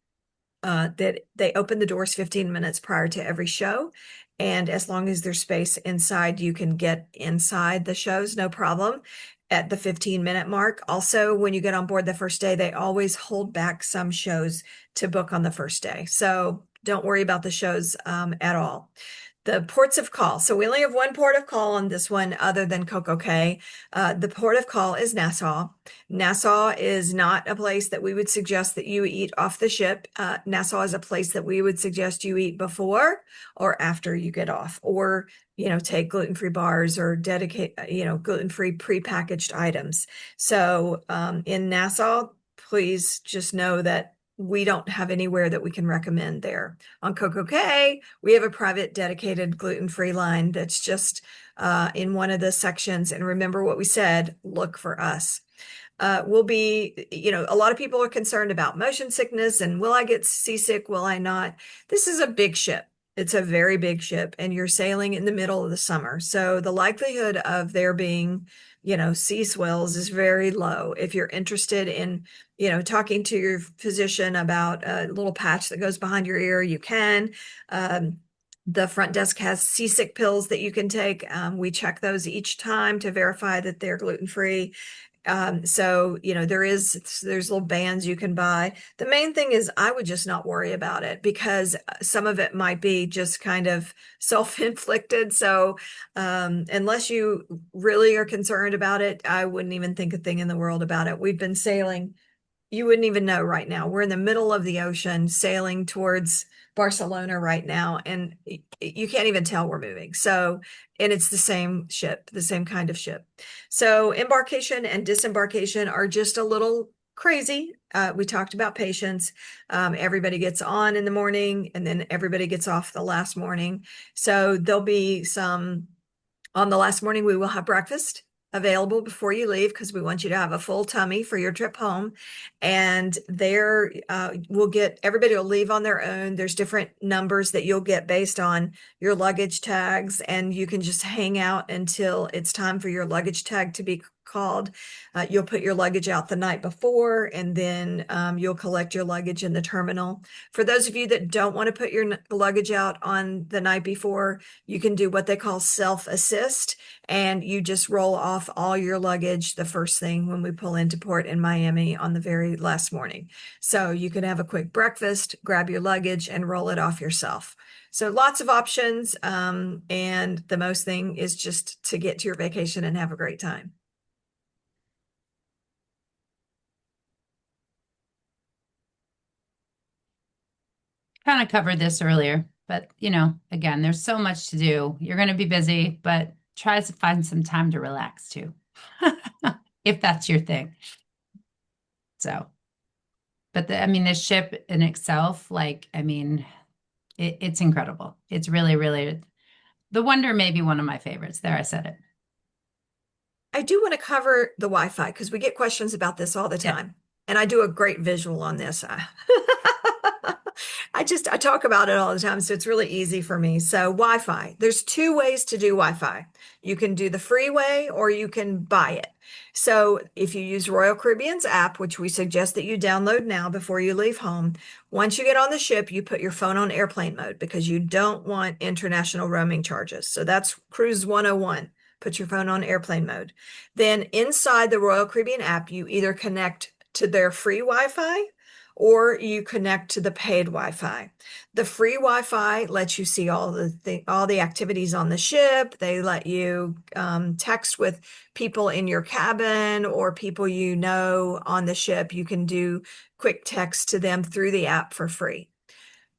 that they open the doors 15 minutes prior to every show. And as long as there's space inside, you can get inside the shows, no problem, at the 15-minute mark. Also, when you get on board the first day, they always hold back some shows to book on the first day. So don't worry about the shows at all. The ports of call. So we only have one port of call on this one other than Coco Cay. The port of call is Nassau. Nassau is not a place that we would suggest that you eat off the ship. Nassau is a place that we would suggest you eat before or after you get off, or, take gluten-free bars or dedicate, gluten-free prepackaged items. So in Nassau, please just know that we don't have anywhere that we can recommend there. On Coco Cay, we have a private dedicated gluten-free line that's just in one of the sections. And remember what we said, look for us. We'll be, a lot of people are concerned about motion sickness and will I get seasick? Will I not? This is a big ship. It's a very big ship, and you're sailing in the middle of the summer. So the likelihood of there being, sea swells is very low. If you're interested in, talking to your physician about a little patch that goes behind your ear, you can. The front desk has seasick pills that you can take. We check those each time to verify that they're gluten-free. So, there's little bands you can buy. The main thing is I would just not worry about it, because some of it might be just kind of self-inflicted. So, unless you really are concerned about it, I wouldn't even think a thing in the world about it. We've been sailing. You wouldn't even know right now. We're in the middle of the ocean sailing towards Barcelona right now, and you can't even tell we're moving. So, and it's the same ship, the same kind of ship. So embarkation and disembarkation are just a little crazy. We talked about patience. Everybody gets on in the morning, and then everybody gets off the last morning. So there'll be some, on the last morning, we will have breakfast available before you leave, because we want you to have a full tummy for your trip home. And there everybody will leave on their own. There's different numbers that you'll get based on your luggage tags, and you can just hang out until it's time for your luggage tag to be called. You'll put your luggage out the night before, and then you'll collect your luggage in the terminal. For those of you that don't want to put your luggage out on the night before, you can do what they call self-assist, and you just roll off all your luggage the first thing when we pull into port in Miami on the very last morning. So you can have a quick breakfast, grab your luggage, and roll it off yourself. So lots of options, and the most thing is just to get to your vacation and have a great time. Kind of covered this earlier, but again, there's so much to do. You're going to be busy, but try to find some time to relax too, if that's your thing. So, but the ship in itself, it's incredible. It's really, really, the Wonder may be one of my favorites. There, I said it. I do want to cover the Wi-Fi, because we get questions about this all the Yeah. time. And I do a great visual on this. I talk about it all the time, so it's really easy for me. So Wi-Fi, there's two ways to do Wi-Fi. You can do the free way, or you can buy it. So if you use Royal Caribbean's app, which we suggest that you download now before you leave home, once you get on the ship, you put your phone on airplane mode, because you don't want international roaming charges. So that's Cruise 101. Put your phone on airplane mode. Then inside the Royal Caribbean app, you either connect to their free Wi-Fi, or you connect to the paid Wi-Fi. The free Wi-Fi lets you see all the activities on the ship. They let you text with people in your cabin or people you know on the ship. You can do quick text to them through the app for free.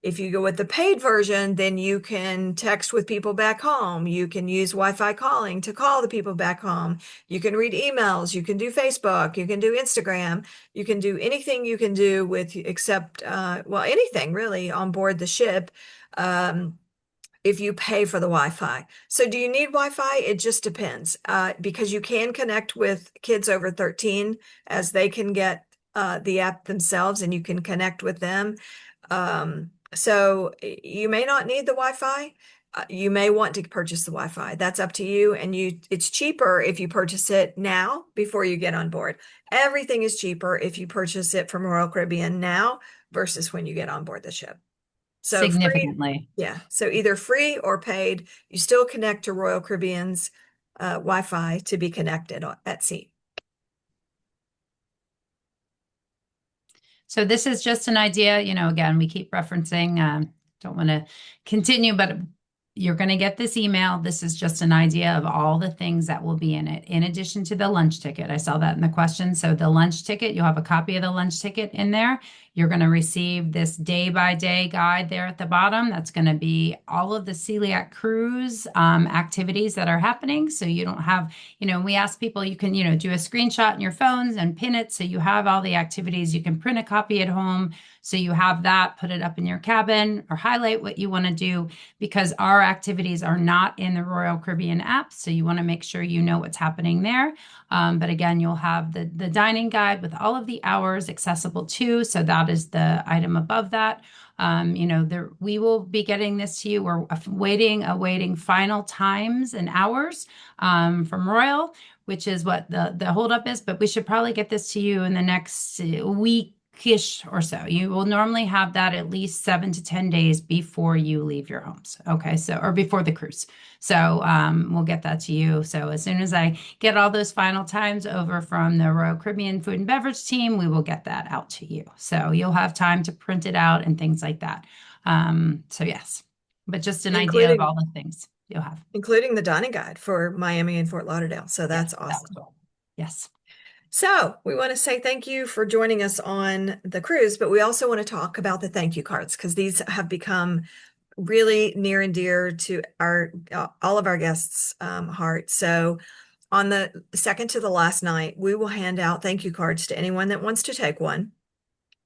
If you go with the paid version, then you can text with people back home. You can use Wi-Fi calling to call the people back home. You can read emails. You can do Facebook. You can do Instagram. You can do anything you can do with except, well, anything really on board the ship. If you pay for the Wi-Fi. So do you need Wi-Fi? It just depends, because you can connect with kids over 13 as they can get the app themselves and you can connect with them. So you may not need the Wi-Fi. You may want to purchase the Wi-Fi. That's up to you. And it's cheaper if you purchase it now before you get on board. Everything is cheaper if you purchase it from Royal Caribbean now versus when you get on board the ship. So free, Significantly. yeah. So either free or paid, you still connect to Royal Caribbean's Wi-Fi to be connected at sea. So this is just an idea, again, we keep referencing, don't want to continue, but you're going to get this email. This is just an idea of all the things that will be in it, in addition to the lunch ticket. I saw that in the question. So the lunch ticket, you'll have a copy of the lunch ticket in there. You're going to receive this day-by-day guide there at the bottom. That's going to be all of the Celiac Cruise activities that are happening. So you don't have, we ask people, you can, do a screenshot in your phones and pin it so you have all the activities. You can print a copy at home so you have that, put it up in your cabin or highlight what you want to do, because our activities are not in the Royal Caribbean app. So you want to make sure you know what's happening there. But again, you'll have the dining guide with all of the hours accessible too. So that is the item above that. We will be getting this to you. We're awaiting final times and hours from Royal, which is what the holdup is. But we should probably get this to you in the next week-ish or so. You will normally have that at least 7 to 10 days before you leave your homes. Okay, or before the cruise. So we'll get that to you. So as soon as I get all those final times over from the Royal Caribbean Food and Beverage team, we will get that out to you. So you'll have time to print it out and things like that. So yes, but just an idea of Including all the things you'll have. including the dining guide for Miami and Fort Lauderdale. So Yeah, that's that was awesome. cool. Yes. So we want to say thank you for joining us on the cruise, but we also want to talk about the thank you cards because these have become really near and dear to all of our guests' hearts. So on the second to the last night, we will hand out thank you cards to anyone that wants to take one.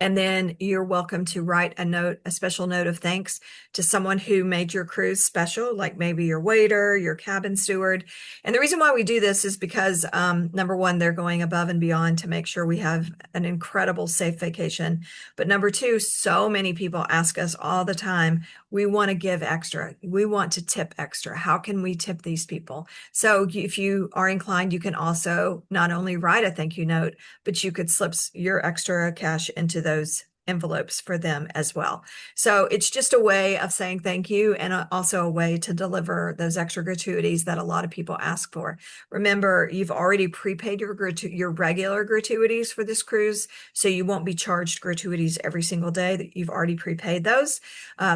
And then you're welcome to write a special note of thanks to someone who made your cruise special, like maybe your waiter, your cabin steward. And the reason why we do this is because, number one, they're going above and beyond to make sure we have an incredible, safe vacation. But number two, so many people ask us all the time, we want to give extra. We want to tip extra. How can we tip these people? So if you are inclined, you can also not only write a thank you note, but you could slip your extra cash into those envelopes for them as well. So it's just a way of saying thank you and also a way to deliver those extra gratuities that a lot of people ask for. Remember, you've already prepaid your regular gratuities for this cruise, so you won't be charged gratuities every single day. That you've already prepaid those.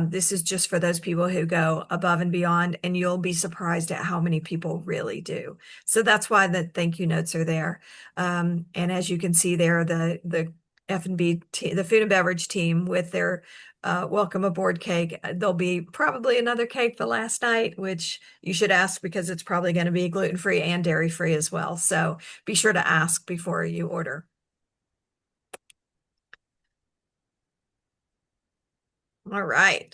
This is just for those people who go above and beyond, and you'll be surprised at how many people really do. So that's why the thank you notes are there. And as you can see there, the F&B, the food and beverage team with their welcome aboard cake. There'll be probably another cake the last night, which you should ask because it's probably going to be gluten-free and dairy-free as well. So be sure to ask before you order. All right.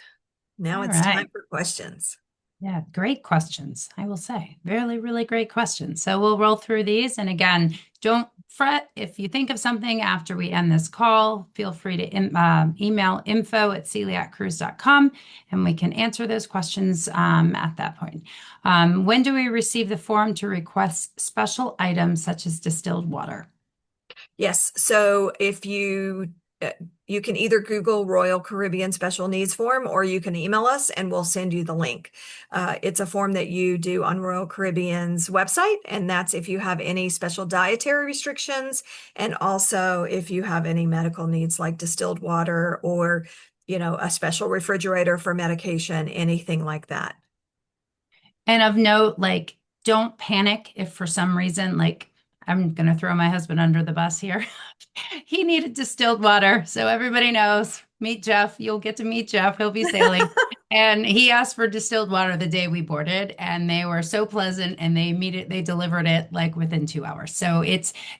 Now All it's time right. for questions. Yeah, great questions, I will say. Really, really great questions. So we'll roll through these. And again, don't fret. If you think of something after we end this call, feel free to email info@celiaccruise.com and we can answer those questions at that point. When do we receive the form to request special items such as distilled water? Yes. So if you uh, you can either Google Royal Caribbean Special Needs Form or you can email us and we'll send you the link. It's a form that you do on Royal Caribbean's website, and that's if you have any special dietary restrictions and also if you have any medical needs like distilled water or, a special refrigerator for medication, anything like that. And of note, like, don't panic if for some reason, like, I'm going to throw my husband under the bus here. He needed distilled water. So everybody knows, meet Jeff. You'll get to meet Jeff. He'll be sailing. And he asked for distilled water the day we boarded, and they were so pleasant and they delivered it like within 2 hours. So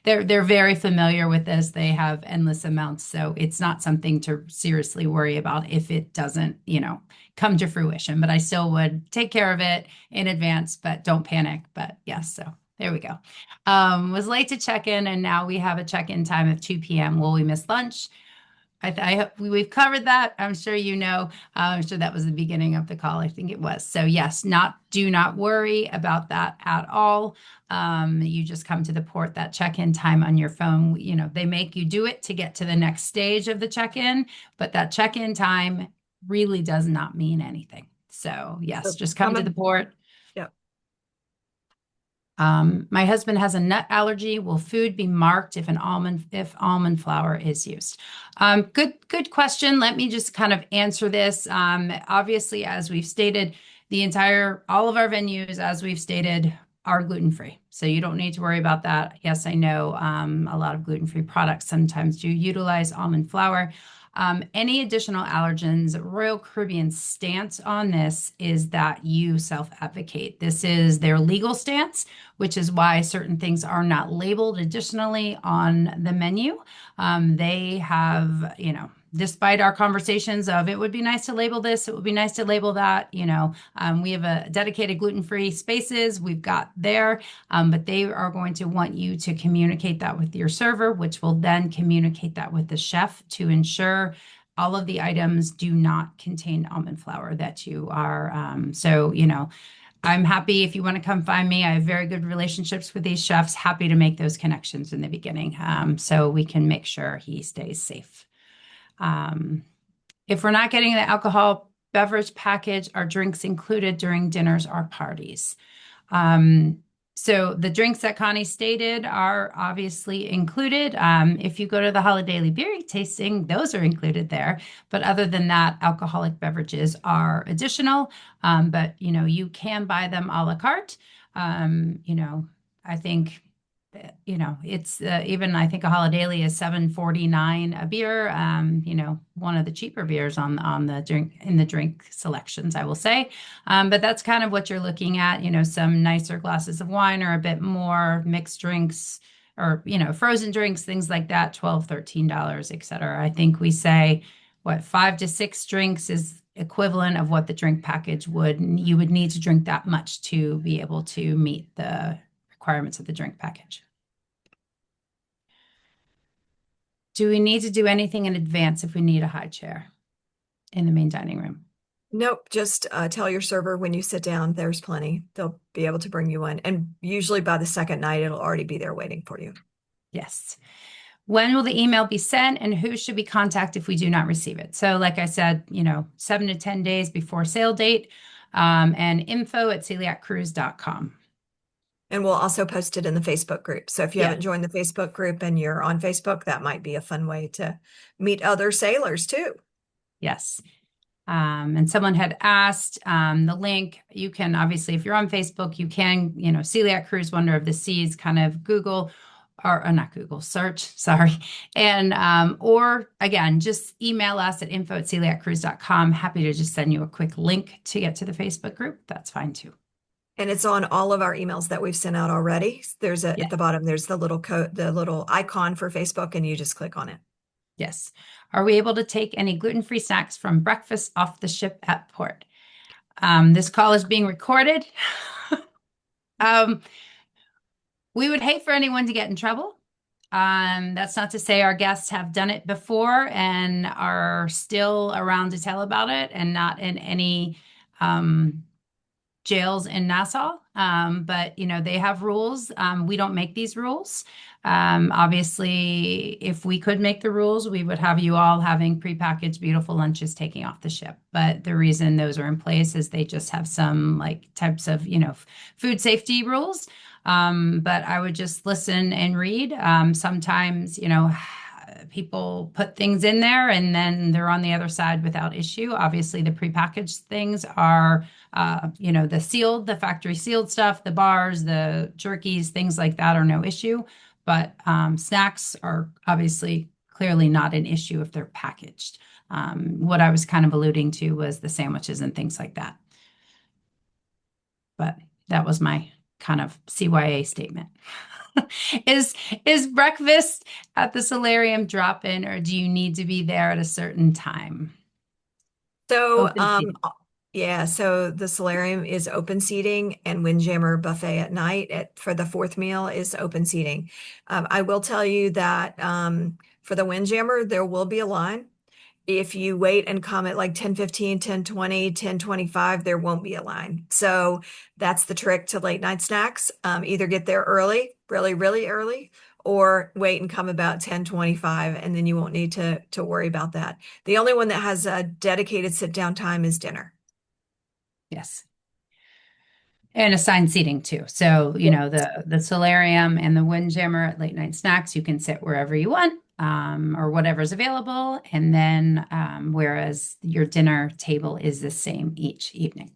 they're very familiar with this. They have endless amounts. So it's not something to seriously worry about if it doesn't, come to fruition. But I still would take care of it in advance, but don't panic. But yes, so there we go. Was late to check in, and now we have a check-in time of 2 p.m. Will we miss lunch? I hope we've covered that. I'm sure you know. I'm sure that was the beginning of the call. I think it was. So yes, do not worry about that at all. You just come to the port. That check-in time on your phone, they make you do it to get to the next stage of the check-in, but that check-in time really does not mean anything. So yes, So just come from to a, the port. yeah. My husband has a nut allergy. Will food be marked if almond flour is used? Good question. Let me just kind of answer this. Obviously, as we've stated, all of our venues, as we've stated, are gluten-free. So you don't need to worry about that. Yes, I know a lot of gluten-free products sometimes do utilize almond flour. Any additional allergens, Royal Caribbean's stance on this is that you self-advocate. This is their legal stance, which is why certain things are not labeled additionally on the menu. They have, despite our conversations of it would be nice to label this, it would be nice to label that, we have a dedicated gluten-free spaces we've got there, but they are going to want you to communicate that with your server, which will then communicate that with the chef to ensure all of the items do not contain almond flour that you are. I'm happy if you want to come find me. I have very good relationships with these chefs. Happy to make those connections in the beginning, so we can make sure he stays safe. If we're not getting the alcohol beverage package, are drinks included during dinners or parties? Um, so the drinks that Connie stated are obviously included. If you go to the Holiday Beer tasting, those are included there. But other than that, alcoholic beverages are additional. But you can buy them a la carte. I think it's even I think a Holiday is $7.49 a beer. One of the cheaper beers on the drink selections, I will say. But that's kind of what you're looking at. Some nicer glasses of wine or a bit more mixed drinks or frozen drinks, things like that, $12, $13, etc. I think we say what 5 to 6 drinks is equivalent of what the drink package would. You would need to drink that much to be able to meet the requirements of the drink package. Do we need to do anything in advance if we need a high chair in the main dining room? Nope, just tell your server when you sit down, there's plenty. They'll be able to bring you one. And usually by the second night, it'll already be there waiting for you. Yes. When will the email be sent and who should we contact if we do not receive it? So like I said, 7 to 10 days before sale date, and info@celiaccruise.com. And we'll also post it in the Facebook group. So if you Yeah. haven't joined the Facebook group and you're on Facebook, that might be a fun way to meet other sailors too. Yes. And someone had asked the link. You can obviously, if you're on Facebook, you can, Celiac Cruise Wonder of the Seas, kind of Google or not Google, search, sorry. And or again, just email us at info@celiaccruise.com. Happy to just send you a quick link to get to the Facebook group. That's fine too. And it's on all of our emails that we've sent out already. Yeah. At the bottom, there's the little code, the little icon for Facebook, and you just click on it. Yes. Are we able to take any gluten-free snacks from breakfast off the ship at port? This call is being recorded. Um, we would hate for anyone to get in trouble. That's not to say our guests have done it before and are still around to tell about it and not in any jails in Nassau, but they have rules. We don't make these rules. Obviously, if we could make the rules, we would have you all having prepackaged beautiful lunches taking off the ship. But the reason those are in place is they just have some like types of, food safety rules. But I would just listen and read. Sometimes, people put things in there and then they're on the other side without issue. Obviously, the prepackaged things are, the factory sealed stuff, the bars, the jerkies, things like that are no issue. But snacks are obviously clearly not an issue if they're packaged. What I was kind of alluding to was the sandwiches and things like that. But that was my kind of CYA statement. Is is breakfast at the solarium drop in, or do you need to be there at a certain time? So, Open seating. yeah, so the solarium is open seating and Windjammer buffet at night for the fourth meal is open seating. I will tell you that for the Windjammer, there will be a line. If you wait and come at like 10:15, 10:20, 10:25, there won't be a line. So that's the trick to late night snacks. Either get there early, really, really early, or wait and come about 10:25, and then you won't need to worry about that. The only one that has a dedicated sit down time is dinner. Yes. And assigned seating too. So, Yeah. the solarium and the windjammer at late night snacks, you can sit wherever you want, or whatever's available. And then, whereas your dinner table is the same each evening.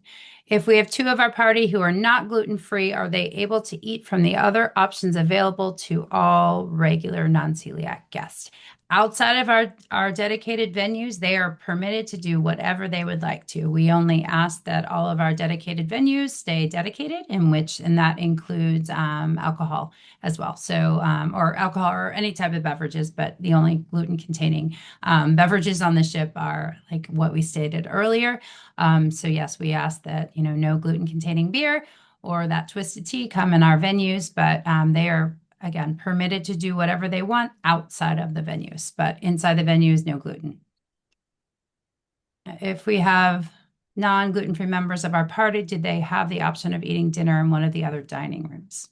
If we have two of our party who are not gluten-free, are they able to eat from the other options available to all regular non-celiac guests? Outside of our dedicated venues, they are permitted to do whatever they would like to. We only ask that all of our dedicated venues stay dedicated, and that includes alcohol as well. So, or alcohol or any type of beverages, but the only gluten-containing beverages on the ship are like what we stated earlier. So yes, we ask that, no gluten-containing beer or that twisted tea come in our venues, but they are again, permitted to do whatever they want outside of the venues, but inside the venues, no gluten. If we have non-gluten-free members of our party, did they have the option of eating dinner in one of the other dining rooms?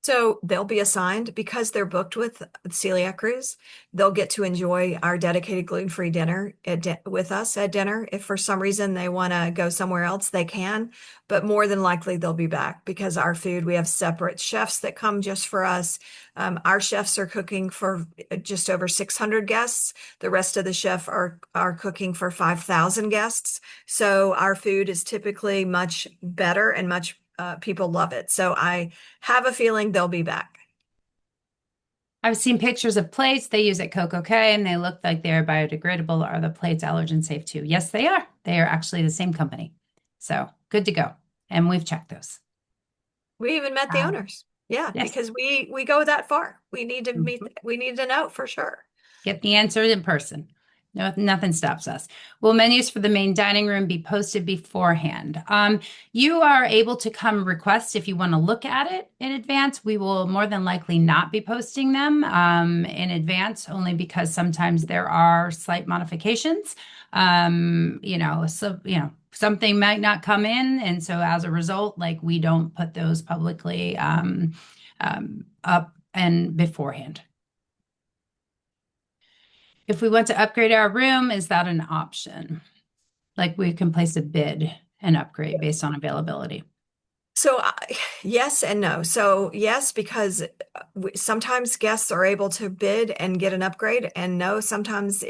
So they'll be assigned because they're booked with Celiac Cruise. They'll get to enjoy our dedicated gluten-free dinner with us at dinner. If for some reason they want to go somewhere else, they can. But more than likely, they'll be back because our food, we have separate chefs that come just for us. Our chefs are cooking for just over 600 guests. The rest of the chef are cooking for 5,000 guests. So our food is typically much better and much people love it. So I have a feeling they'll be back. I've seen pictures of plates they use at K, and they look like they're biodegradable. Are the plates allergen safe too? Yes, they are. They are actually the same company. So good to go. And we've checked those. We even met the Uh, owners. Yeah, yes. because we go that far. We need to meet, Mhm. we need to know for sure. Get the answer in person. No, nothing stops us. Will menus for the main dining room be posted beforehand? You are able to come request if you want to look at it in advance. We will more than likely not be posting them in advance, only because sometimes there are slight modifications. Something might not come in, and so as a result, like we don't put those publicly up and beforehand. If we want to upgrade our room, is that an option? Like we can place a bid and upgrade based on availability. So, yes and no. So, yes, because sometimes guests are able to bid and get an upgrade, and no, sometimes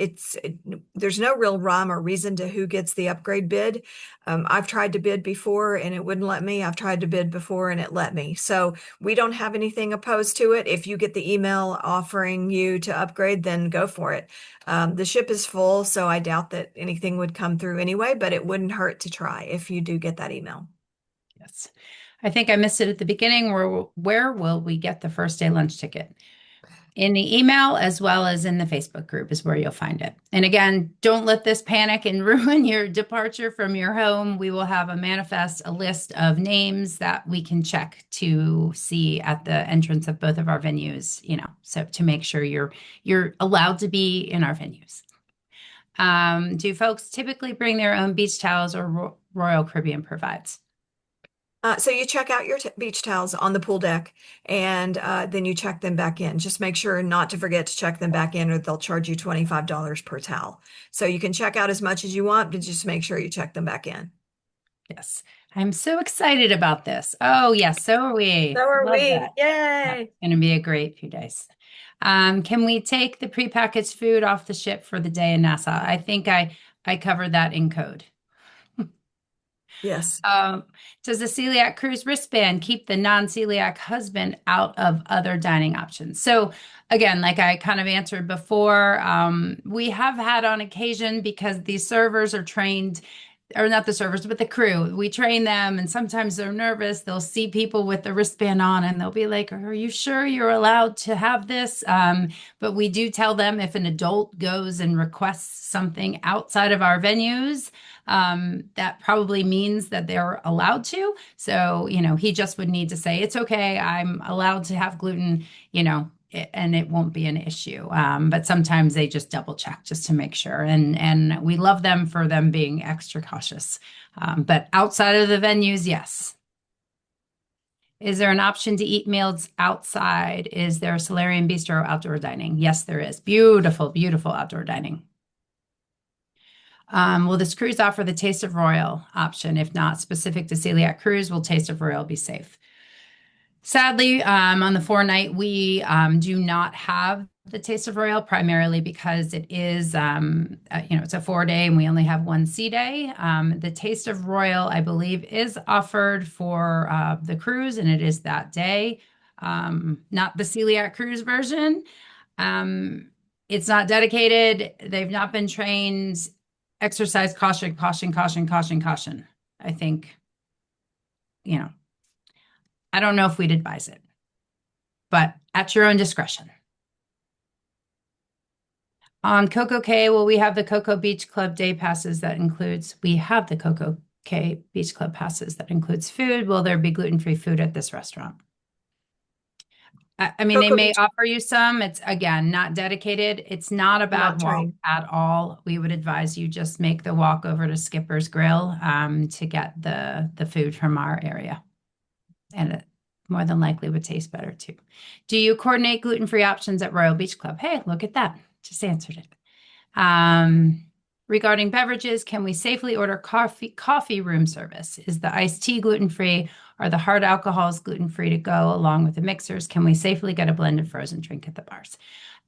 there's no real rhyme or reason to who gets the upgrade bid. I've tried to bid before and it wouldn't let me. I've tried to bid before and it let me. So, we don't have anything opposed to it. If you get the email offering you to upgrade, then go for it. The ship is full, so I doubt that anything would come through anyway, but it wouldn't hurt to try if you do get that email. Yes. I think I missed it at the beginning. Where will we get the first day lunch ticket? In the email as well as in the Facebook group is where you'll find it. And again, don't let this panic and ruin your departure from your home. We will have a manifest, a list of names that we can check to see at the entrance of both of our venues, so to make sure you're allowed to be in our venues. Do folks typically bring their own beach towels or Royal Caribbean provides? So you check out your t beach towels on the pool deck, and then you check them back in. Just make sure not to forget to check them back in, or they'll charge you $25 per towel. So you can check out as much as you want, but just make sure you check them back in. Yes. I'm so excited about this. Oh, yes, so are So we. are Love we. that. That's Yay. going to be a great few days. Can we take the prepackaged food off the ship for the day in Nassau? I think I covered that in code. Yes. Um, does the celiac cruise wristband keep the non-celiac husband out of other dining options? So again, like I kind of answered before, we have had on occasion because these servers are trained, or not the servers, but the crew. We train them, and sometimes they're nervous. They'll see people with the wristband on, and they'll be like, "Are you sure you're allowed to have this?" But we do tell them if an adult goes and requests something outside of our venues, that probably means that they're allowed to. So, he just would need to say, "It's okay. I'm allowed to have gluten," and it won't be an issue. But sometimes they just double check just to make sure. And we love them for them being extra cautious. But outside of the venues, yes. Is there an option to eat meals outside? Is there a solarium bistro outdoor dining? Yes, there is. Beautiful, beautiful outdoor dining. Will this cruise offer the Taste of Royal option? If not specific to Celiac Cruise, will Taste of Royal be safe? Sadly, on the 4 night, we do not have the Taste of Royal primarily because it is, it's a 4 day and we only have one sea day. The Taste of Royal, I believe, is offered for the cruise, and it is that day, not the Celiac Cruise version. Um, it's not dedicated. They've not been trained. Exercise caution, caution, caution, caution, caution. I think, you know, I don't know if we'd advise it, but at your own discretion. On Coco Cay, will we have the Coco Beach Club day passes that includes, we have the Coco Cay Beach Club passes that includes food. Will there be gluten-free food at this restaurant? I mean, they Cocoa may Beach, offer you some. It's again not dedicated. It's not a not bad walk trained. at all. We would advise you just make the walk over to Skipper's Grill to get the food from our area, and it more than likely would taste better too. Do you coordinate gluten-free options at Royal Beach Club? Hey, look at that. Just answered it. Um, Regarding beverages, can we safely order coffee room service? Is the iced tea gluten-free? Are the hard alcohols gluten-free to go along with the mixers? Can we safely get a blended frozen drink at the bars?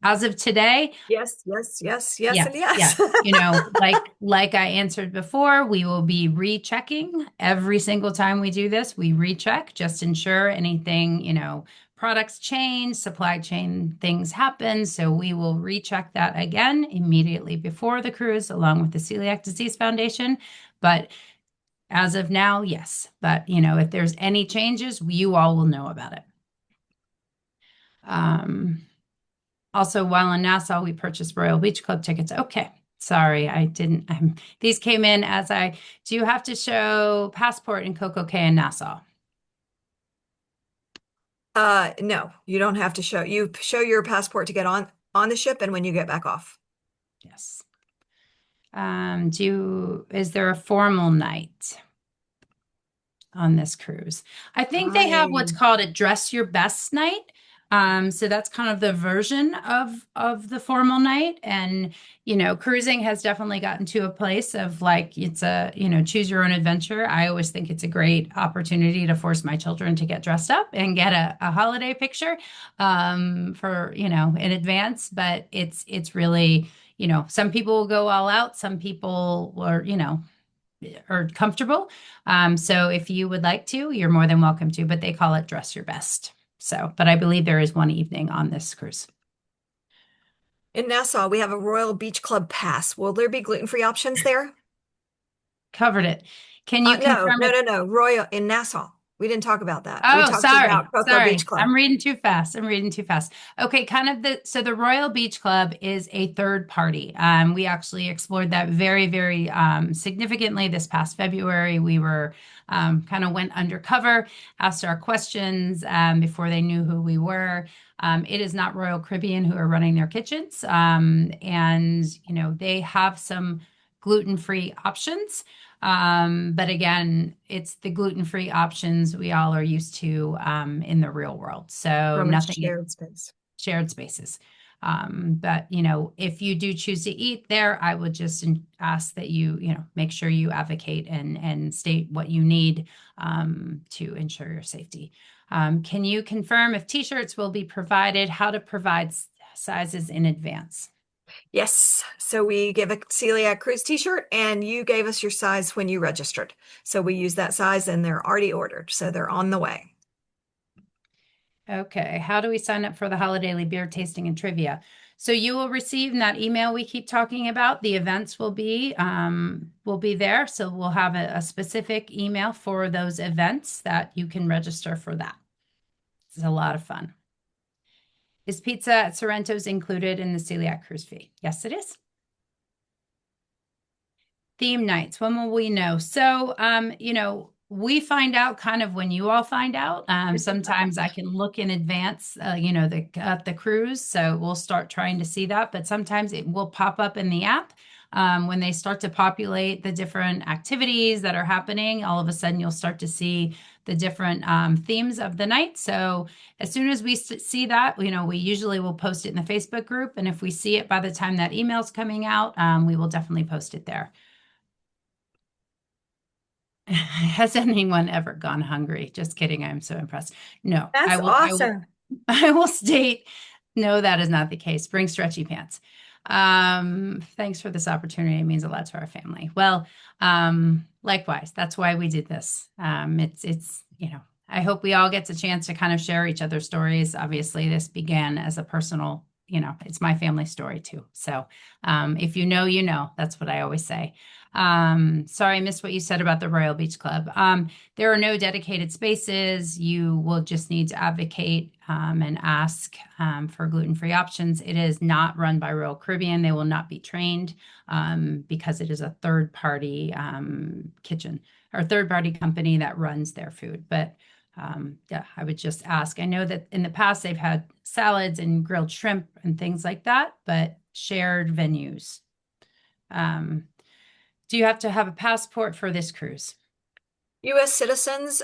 As of today, Yes, yes, yes, yes, and yes, yes. yes. Like I answered before, we will be rechecking every single time we do this. We recheck, just ensure anything, products change, supply chain things happen. So we will recheck that again immediately before the cruise, along with the Celiac Disease Foundation. But as of now, yes. But if there's any changes, you all will know about it. Um, Also, while in Nassau, we purchased Royal Beach Club tickets. Okay. Sorry, I didn't. These came in as I do you have to show passport in Coco Cay in Nassau? No, you don't have to you show your passport to get on the ship and when you get back off. Yes. Is there a formal night on this cruise? I think they have what's I called a dress your best night. So that's kind of the version of the formal night. And, cruising has definitely gotten to a place of like it's a, choose your own adventure. I always think it's a great opportunity to force my children to get dressed up and get a holiday picture for, in advance. But it's really, some people will go all out, some people are comfortable. So if you would like to, you're more than welcome to, but they call it dress your best. So, but I believe there is one evening on this cruise. In Nassau, we have a Royal Beach Club pass. Will there be gluten-free options there? Covered it. Can you No, confirm no, it? no, no. Royal in Nassau. We didn't talk about that. We Oh, talked sorry. about Cocoa Beach Sorry. Club. I'm reading too fast. I'm reading too fast. Okay, kind of so the Royal Beach Club is a third party. We actually explored that very, very significantly this past February. We were kind of went undercover, asked our questions before they knew who we were. It is not Royal Caribbean who are running their kitchens. And, they have some gluten-free options. But again, it's the gluten-free options we all are used to in the real world. So From a nothing shared space. shared spaces. But if you do choose to eat there, I would just ask that you make sure you advocate and state what you need to ensure your safety. Can you confirm if t-shirts will be provided, how to provide sizes in advance? Yes. So we give a Celiac Cruise t-shirt and you gave us your size when you registered. So we use that size and they're already ordered. So they're on the way. Okay, how do we sign up for the holiday beer tasting and trivia? So you will receive in that email we keep talking about. The events will be there. So we'll have a specific email for those events that you can register for that. It's a lot of fun. Is pizza at Sorrento's included in the Celiac Cruise fee? Yes, it is. Theme nights, when will we know? So, we find out kind of when you all find out. Sometimes I can look in advance, at the cruise. So we'll start trying to see that, but sometimes it will pop up in the app. When they start to populate the different activities that are happening, all of a sudden you'll start to see the different themes of the night. So as soon as we see that, we usually will post it in the Facebook group. And if we see it by the time that email's coming out, we will definitely post it there. Has anyone ever gone hungry? Just kidding. I'm so impressed. No, I That's will, I will, awesome. I will state, no, that is not the case. Bring stretchy pants. Thanks for this opportunity. It means a lot to our family. Well, likewise, that's why we did this. I hope we all get the chance to kind of share each other's stories. Obviously, this began as a personal, it's my family story too. So, if you know, that's what I always say. Sorry, I missed what you said about the Royal Beach Club. There are no dedicated spaces. You will just need to advocate and ask for gluten-free options. It is not run by Royal Caribbean. They will not be trained because it is a third-party kitchen or third-party company that runs their food. But yeah, I would just ask. I know that in the past they've had salads and grilled shrimp and things like that, but shared venues. Do you have to have a passport for this cruise? U.S. citizens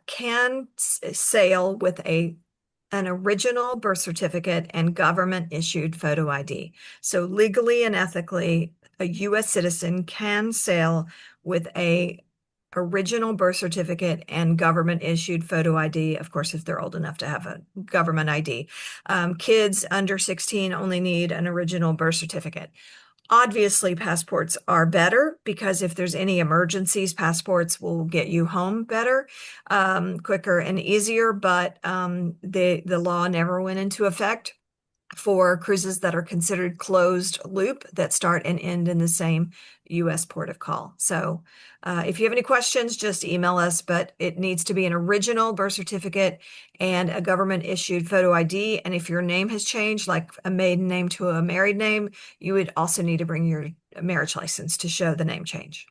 can sail with an original birth certificate and government issued photo ID. So legally and ethically, a U.S. citizen can sail with a original birth certificate and government issued photo ID, of course, if they're old enough to have a government ID. Kids under 16 only need an original birth certificate. Obviously, passports are better because if there's any emergencies, passports will get you home better, quicker and easier. But the law never went into effect for cruises that are considered closed loop that start and end in the same U.S. port of call. So if you have any questions, just email us, but it needs to be an original birth certificate and a government issued photo ID. And if your name has changed, like a maiden name to a married name, you would also need to bring your marriage license to show the name change.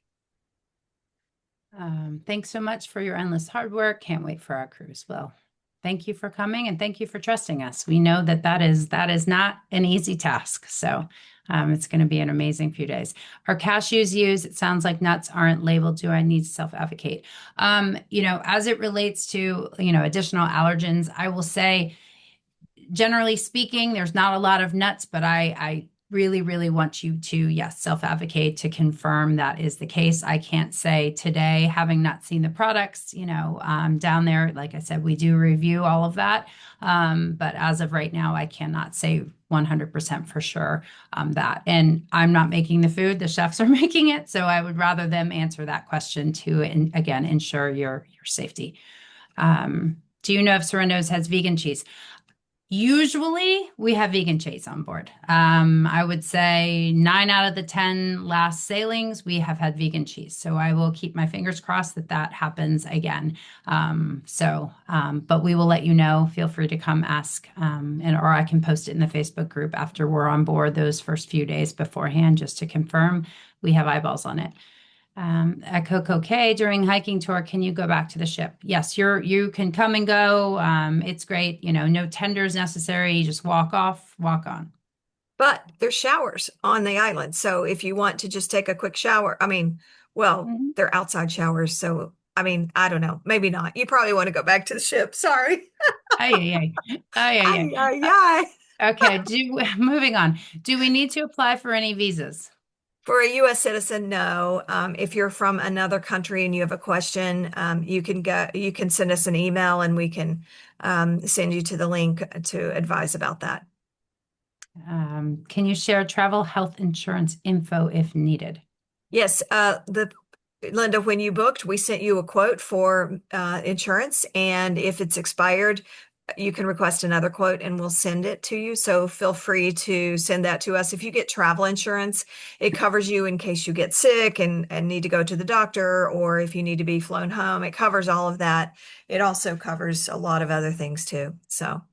Thanks so much for your endless hard work. Can't wait for our cruise. Well, thank you for coming and thank you for trusting us. We know that is not an easy task. So it's going to be an amazing few days. Are cashews used? It sounds like nuts aren't labeled. Do I need to self-advocate? As it relates to, additional allergens, I will say, generally speaking, there's not a lot of nuts, but I really, really want you to, yes, self-advocate to confirm that is the case. I can't say today, having not seen the products, down there, like I said, we do review all of that. But as of right now, I cannot say 100% for sure that. And I'm not making the food, the chefs are making it. So I would rather them answer that question to, and again, ensure your safety. Do you know if Sorrento's has vegan cheese? Usually we have vegan cheese on board. I would say 9 out of the 10 last sailings, we have had vegan cheese. So I will keep my fingers crossed that that happens again. But we will let you know. Feel free to come ask, or I can post it in the Facebook group after we're on board those first few days beforehand, just to confirm we have eyeballs on it. At Coco Cay during hiking tour, can you go back to the ship? Yes, you can come and go. It's great. No tenders necessary. You just walk off, walk on. but there's showers on the island. So if you want to just take a quick shower, I mean, well, Mhm. they're outside showers. So, I mean, I don't know, maybe not. You probably want to go back to the ship. Sorry. Ay, ay, ay. Ay, ay, Ay, ay. ay, ay. Okay, moving on. Do we need to apply for any visas? For a U.S. citizen, no. If you're from another country and you have a question, you can send us an email and we can send you to the link to advise about that. Can you share travel health insurance info if needed? Yes, the Linda, when you booked, we sent you a quote for insurance, and if it's expired, you can request another quote and we'll send it to you. So feel free to send that to us. If you get travel insurance, it covers you in case you get sick and need to go to the doctor, or if you need to be flown home, it covers all of that. It also covers a lot of other things too. So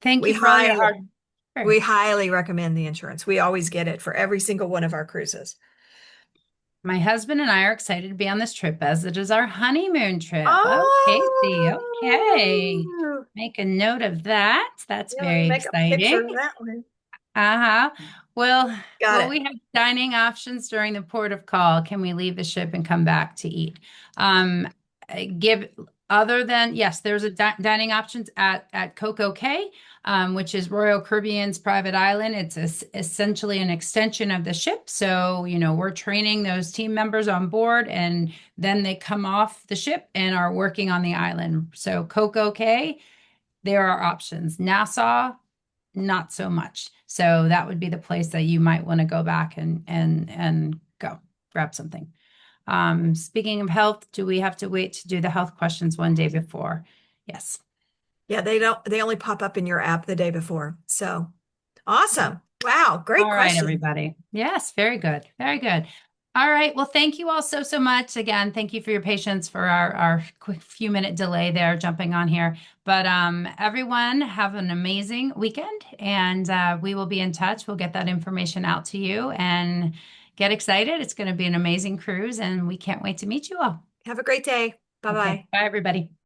Thank we you for all your highly, hard we work. highly recommend the insurance. We always get it for every single one of our cruises. My husband and I are excited to be on this trip as it is our honeymoon trip. Oh, Casey. Okay. Oh, Make a note of that. That's yeah, let me very make a picture exciting. of that one. Uh-huh. Well, Got well, it. we have dining options during the port of call. Can we leave the ship and come back to eat? Um, give other than yes, there's a dining options at Coco Cay, which is Royal Caribbean's private island. It's essentially an extension of the ship. So, we're training those team members on board, and then they come off the ship and are working on the island. So, Coco Cay, there are options. Nassau, not so much. So that would be the place that you might want to go back and go grab something. Speaking of health, do we have to wait to do the health questions one day before? Yes. Yeah, they only pop up in your app the day before. So Okay. awesome. Wow, great All right, question. everybody. Yes, very good. Very good. All right. Well, thank you all so, so much. Again, thank you for your patience for our quick few minute delay there jumping on here. But everyone have an amazing weekend and we will be in touch. We'll get that information out to you and get excited. It's going to be an amazing cruise and we can't wait to meet you all. Have a great day. Okay. Bye-bye. Bye, everybody.